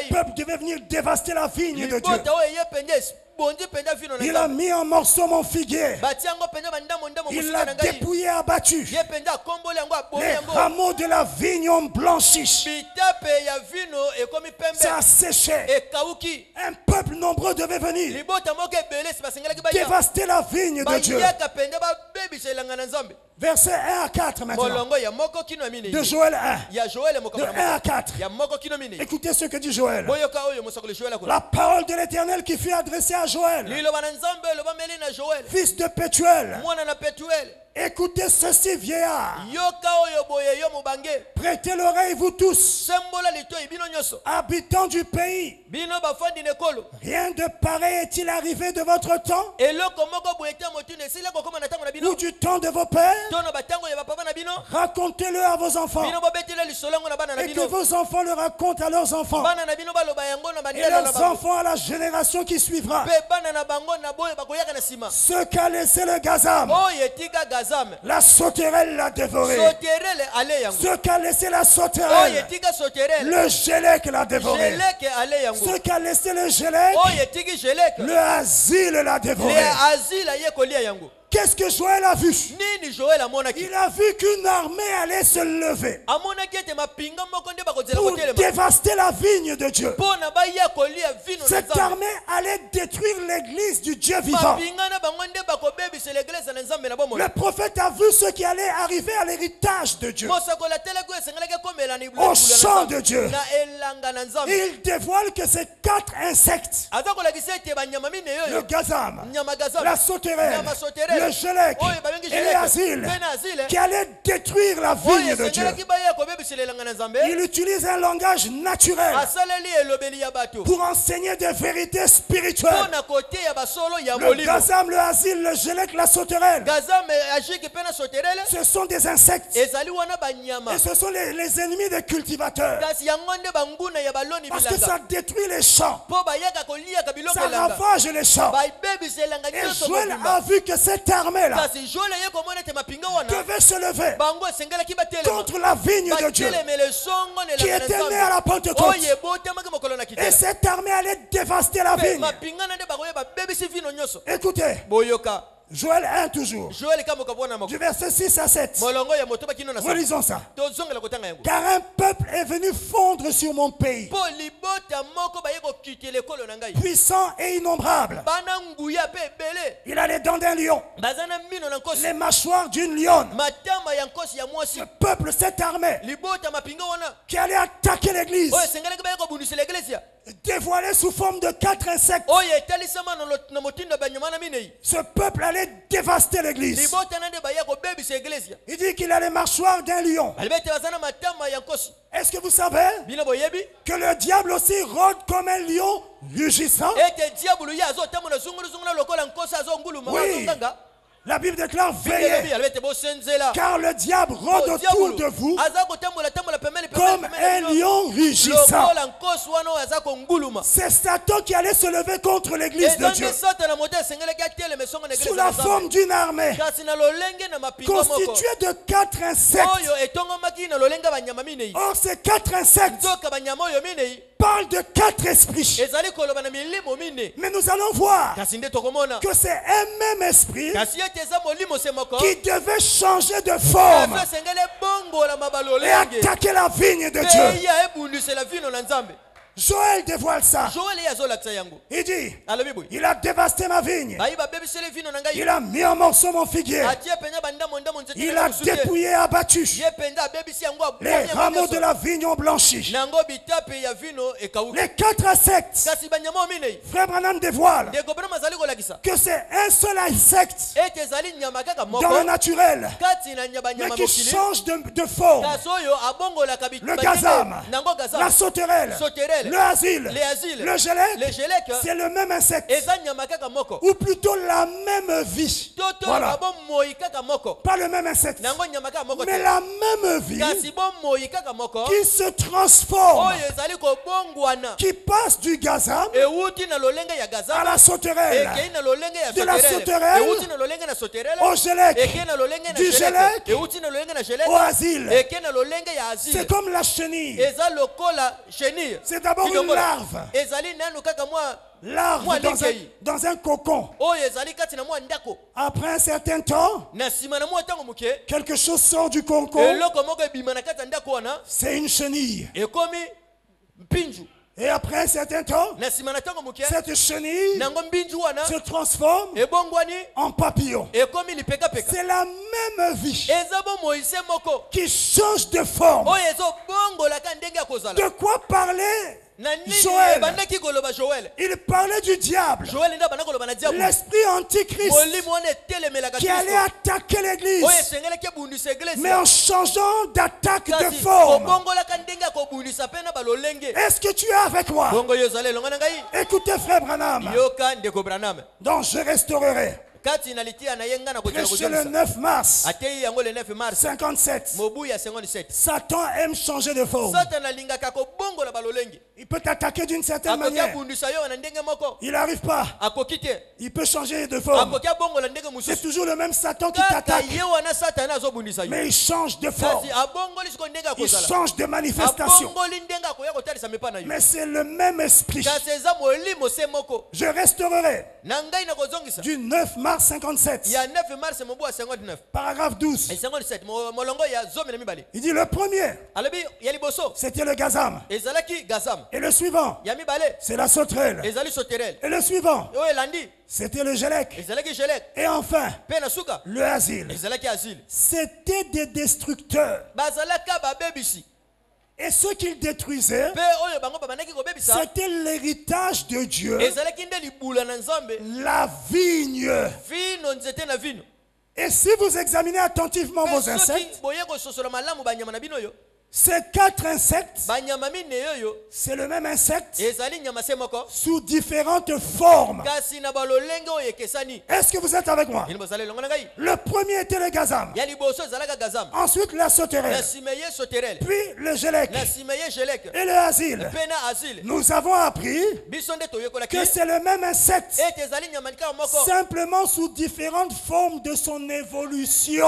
peuple devait venir dévaster la vigne de Dieu. Il a mis en morceaux mon figuier. Il l'a dépouillé et abattu. Les rameaux de la vigne ont blanchi. Ça a séché. Un peuple nombreux devait venir dévaster la vigne de Dieu. Verset 1 à 4 maintenant. De Joël 1. De 1 à 4. Écoutez ce que dit Joël. La parole de l'Éternel qui fut adressée à Joël, fils de Pétuel. Écoutez ceci, vieillard. Prêtez l'oreille, vous tous, habitants du pays. Rien de pareil est-il arrivé de votre temps ou du temps de vos pères? Racontez-le à vos enfants et que vos enfants le racontent à leurs enfants et leurs enfants à la génération qui suivra. Ce qu'a laissé le gazam, la sauterelle l'a dévoré. Ce qu'a laissé la sauterelle, le gélec l'a dévoré. Ce qu'a laissé le gélec, le asile l'a dévoré. Qu'est-ce que Joël a vu? Il a vu qu'une armée allait se lever pour dévaster la vigne de Dieu. Cette armée allait détruire l'église du Dieu vivant. Le prophète a vu ce qui allait arriver à l'héritage de Dieu, au champ de Dieu. Il dévoile que ces 4 insectes, le gazam, la sauterelle, le gélec et les asiles, qui allaient détruire la vigne de Dieu. Il utilise un langage naturel pour enseigner des vérités spirituelles. Le gazam, le asile, le gélec, la sauterelle, ce sont des insectes et ce sont les ennemis des cultivateurs, parce que ça détruit les champs, ça ravage les champs. Et Joël a vu que cette armée-là devait se lever contre la vigne de Dieu qui était née à la Pentecôte. Et cette armée allait dévaster la vigne. Écoutez, Joël 1 toujours, du verset 6 à 7. Relisons ça. Car un peuple est venu fondre sur mon pays, puissant et innombrable. Il a les dents d'un lion, les mâchoires d'une lionne. Le peuple, cette armée qui allait attaquer l'église, dévoilé sous forme de 4 insectes. Ce peuple allait dévaster l'église. Il dit qu'il a les mâchoires d'un lion. Est-ce que vous savez que le diable aussi rôde comme un lion rugissant? Oui. La Bible déclare veillez, car le diable rôde autour de vous comme un lion rugissant. C'est Satan qui allait se lever contre l'église de Dieu sous la forme d'une armée constituée de 4 insectes. Or, ces 4 insectes parlent de 4 esprits. Mais nous allons voir que c'est un même esprit qui devait changer de forme et attaquer la vigne de Dieu. Joël dévoile ça. Il dit, il a dévasté ma vigne. Il a mis en morceaux mon figuier. Il a dépouillé et abattu. Les rameaux de la vigne ont blanchi. Les 4 insectes. Frère Branham dévoile que c'est un seul insecte dans le naturel, mais qui change de forme. Le gazam, la sauterelle, le asile, le gélec, c'est le même insecte. Ou plutôt la même vie. Voilà. Pas le même insecte, mais la même vie qui se transforme, qui passe du gazam à la sauterelle, de la sauterelle au gélec, du gélec au asile. C'est comme la chenille. C'est d'abord une larve. Larve dans un cocon. Après un certain temps, quelque chose sort du cocon. C'est une chenille. Et après un certain temps, cette chenille se transforme en papillon. C'est la même vie qui change de forme. De quoi parler Joël? Il parlait du diable, l'esprit antichrist qui allait attaquer l'église, mais en changeant d'attaque de forme. Est-ce que tu es avec moi? Écoutez frère Branham, donc je resterai. Prêché le 9 mars 57. Satan aime changer de forme. Il peut t'attaquer d'une certaine manière. Il n'arrive pas. Il peut changer de forme. C'est toujours le même Satan qui t'attaque, mais il change de forme. Il change de manifestation. Mais c'est le même esprit. Je resterai du 9 mars 57. Paragraphe 12. Il dit le premier, c'était le gazam. Et le suivant, c'est la sauterelle. Et le suivant, c'était le gélec. Et enfin, le asile. C'était des destructeurs. Et ce qu'ils détruisaient, c'était l'héritage de Dieu, la vigne. Et si vous examinez attentivement vos insectes, ces 4 insectes, c'est le même insecte sous différentes formes. Est-ce que vous êtes avec moi? Le premier était le gazam. Ensuite la sauterelle. Puis le gélec. Et le asile. Nous avons appris que c'est le même insecte, simplement sous différentes formes de son évolution.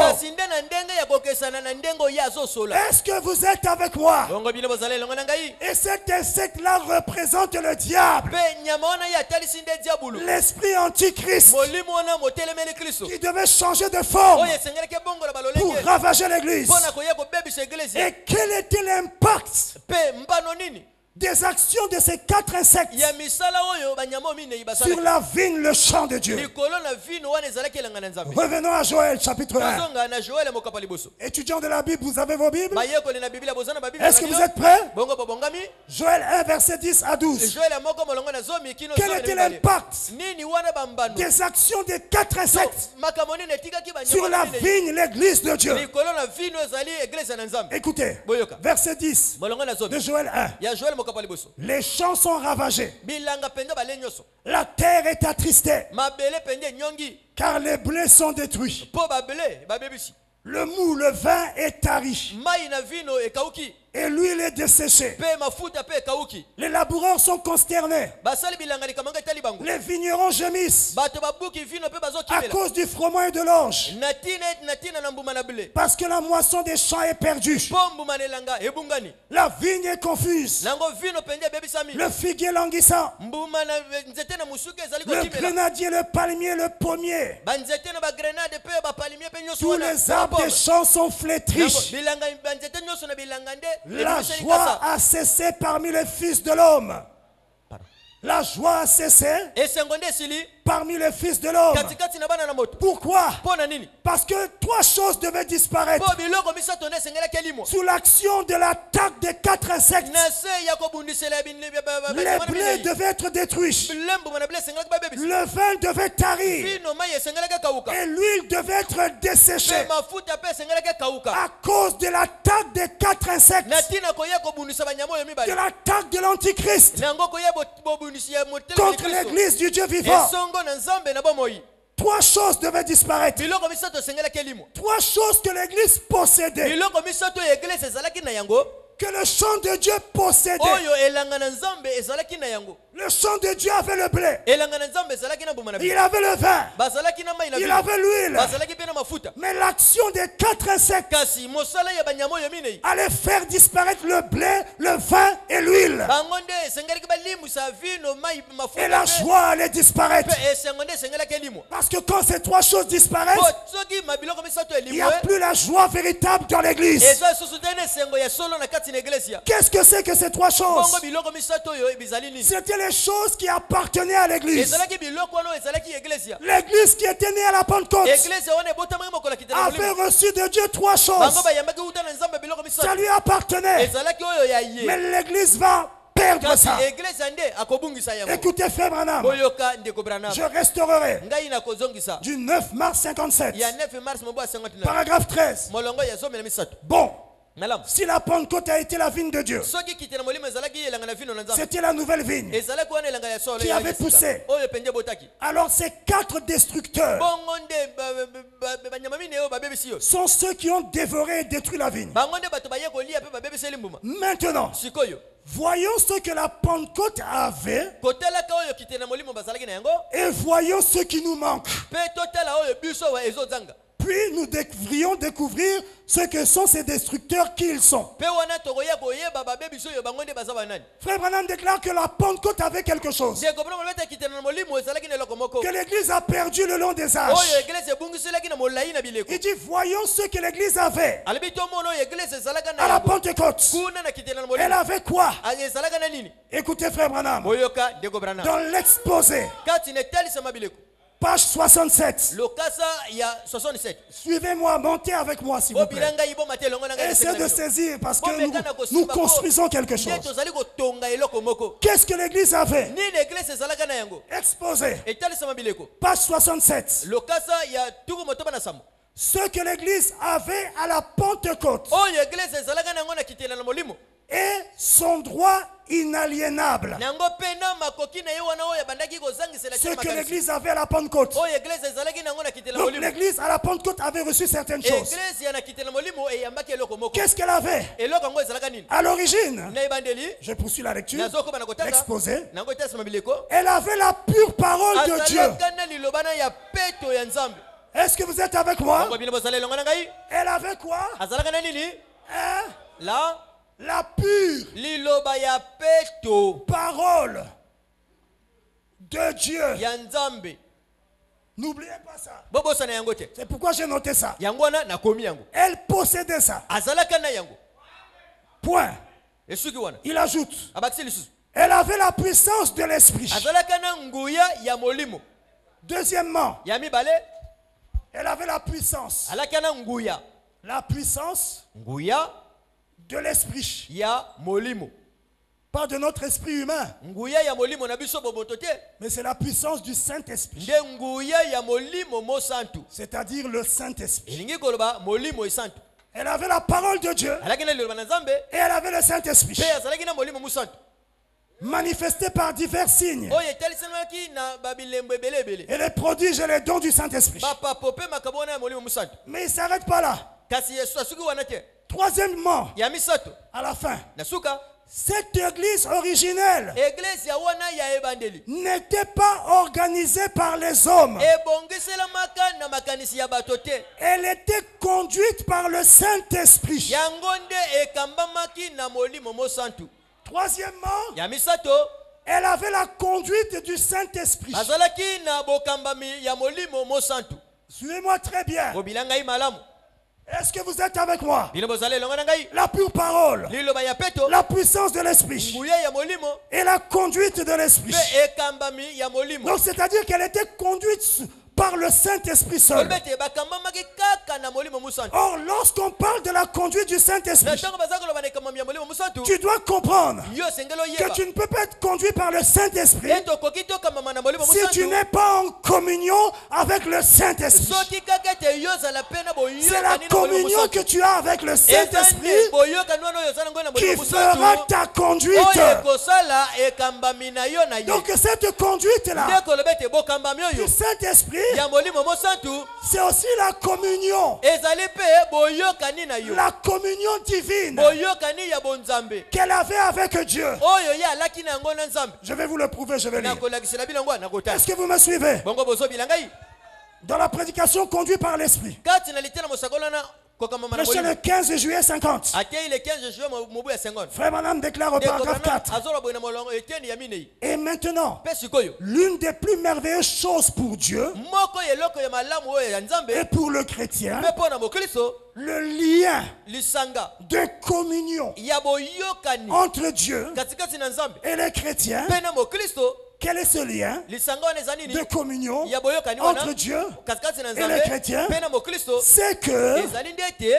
Est-ce que vous êtes avec moi? Et cet insecte-là représente le diable, l'esprit antichrist qui devait changer de forme pour ravager l'église. Et quel était l'impact des actions de ces 4 insectes sur la vigne, le champ de Dieu? Revenons à Joël chapitre 1. Étudiants de la Bible, vous avez vos Bibles? Est-ce que vous êtes prêts? Joël 1 verset 10 à 12. Quel était l'impact des actions des 4 insectes sur la vigne, l'église de Dieu? Écoutez, verset 10 de Joël 1. Les champs sont ravagés, la terre est attristée, car les blés sont détruits. Le mou, le vin est tari, Et l'huile est desséchée. Les laboureurs sont consternés. Les vignerons gémissent à cause du froment et de l'orge. Parce que la moisson des champs est perdue. La vigne est confuse. Le figuier languissant. Le grenadier, le palmier, le pommier. Tous les arbres des champs sont flétris. La joie a cessé parmi les fils de l'homme. La joie a cessé parmi les fils de l'homme. Pourquoi? Parce que 3 choses devaient disparaître. Sous l'action de l'attaque des 4 insectes, les blés devaient être détruits. Le vin devait tarir. Et l'huile devait être desséchée. À cause de l'attaque des 4 insectes. De l'attaque de l'Antichrist contre l'église du Dieu vivant. 3 choses devaient disparaître. 3 choses que l'église possédait. Que le champ de Dieu possédait. Le champ de Dieu avait le blé. Il avait le vin. Il avait l'huile. Mais l'action des 4 insectes allait faire disparaître le blé, le vin et l'huile. Et la joie allait disparaître. Parce que quand ces 3 choses disparaissent, il n'y a plus la joie véritable dans l'église. Qu'est-ce que c'est que ces 3 choses? C'était les choses qui appartenaient à l'église. L'église qui était née à la Pentecôte avait reçu de Dieu 3 choses. Ça lui appartenait. Mais l'église va perdre ça. Écoutez, frère Branham, je restaurerai du 9 mars 57, paragraphe 13. Bon, si la Pentecôte a été la vigne de Dieu, c'était la nouvelle vigne qui avait poussé. Alors ces 4 destructeurs sont ceux qui ont dévoré et détruit la vigne. Maintenant, voyons ce que la Pentecôte avait et voyons ce qui nous manque. Puis nous devrions découvrir ce que sont ces destructeurs, qui ils sont. Frère Branham déclare que la Pentecôte avait quelque chose que l'église a perdu le long des âges. Il dit, voyons ce que l'église avait à la Pentecôte. Elle avait quoi? Écoutez, frère Branham, dans l'exposé, page 67. Suivez-moi, montez avec moi s'il vous plaît. Essayez de saisir parce que nous construisons quelque chose. Qu'est-ce que l'église avait? Exposé. Page 67. Ce que l'église avait à la Pentecôte et son droit inaliénable. Ce que l'église avait à la Pentecôte. Donc l'église à la Pentecôte avait reçu certaines choses. Qu'est-ce qu'elle avait? À l'origine, je poursuis la lecture, l'exposé, elle avait la pure parole de Dieu. Est-ce que vous êtes avec moi? Elle avait quoi? La pure parole de Dieu. N'oubliez pas ça. C'est pourquoi j'ai noté ça. Elle possédait ça. Point. Il ajoute, elle avait la puissance de l'esprit. Deuxièmement, elle avait la puissance. La puissance de l'esprit. Pas de notre esprit humain. Mais c'est la puissance du Saint-Esprit. C'est-à-dire le Saint-Esprit. Elle avait la parole de Dieu. Et elle avait le Saint-Esprit. Manifesté par divers signes. Et les prodiges et les dons du Saint-Esprit. Mais il ne s'arrête pas là. Troisièmement, à la fin, cette église originelle n'était pas organisée par les hommes. Elle était conduite par le Saint-Esprit. Troisièmement, elle avait la conduite du Saint-Esprit. Suivez-moi très bien. Est-ce que vous êtes avec moi? La pure parole, la puissance de l'esprit et la conduite de l'esprit. Donc c'est-à-dire qu'elle était conduite par le Saint-Esprit seul. Or, lorsqu'on parle de la conduite du Saint-Esprit, tu dois comprendre que tu ne peux pas être conduit par le Saint-Esprit si tu n'es pas en communion avec le Saint-Esprit. C'est la communion que tu as avec le Saint-Esprit qui fera ta conduite. Donc cette conduite-là du Saint-Esprit, c'est aussi la communion. La communion divine qu'elle avait avec Dieu. Je vais vous le prouver, je vais lire. Est-ce que vous me suivez? Dans la prédication conduite par l'Esprit, prêché le 15 juillet 50. Frère Madame déclare au paragraphe 4. Et maintenant, l'une des plus merveilleuses choses pour Dieu et pour le chrétien, le lien de communion entre Dieu et les chrétiens. Quel est ce lien de communion entre Dieu et les chrétiens? C'est que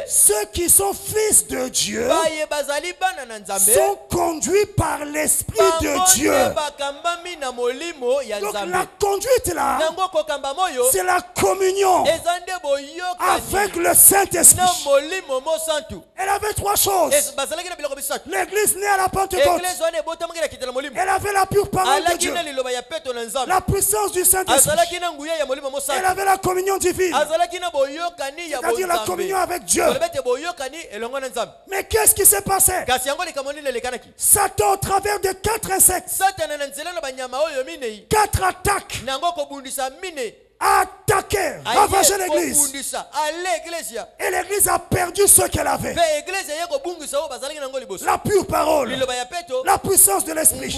ceux qui sont fils de Dieu sont conduits par l'Esprit de Dieu. Donc la conduite là, c'est la communion avec le Saint-Esprit. Elle avait trois choses. L'église née à la Pentecôte, elle avait la pure parole de Dieu, la puissance du Saint-Esprit. Elle avait la communion divine, c'est-à-dire la communion avec Dieu. Mais qu'est-ce qui s'est passé? Satan, au travers de 4 insectes, 4 attaques, a attaqué, ravagé l'église. Et l'église a perdu ce qu'elle avait. La pure parole, la puissance de l'esprit.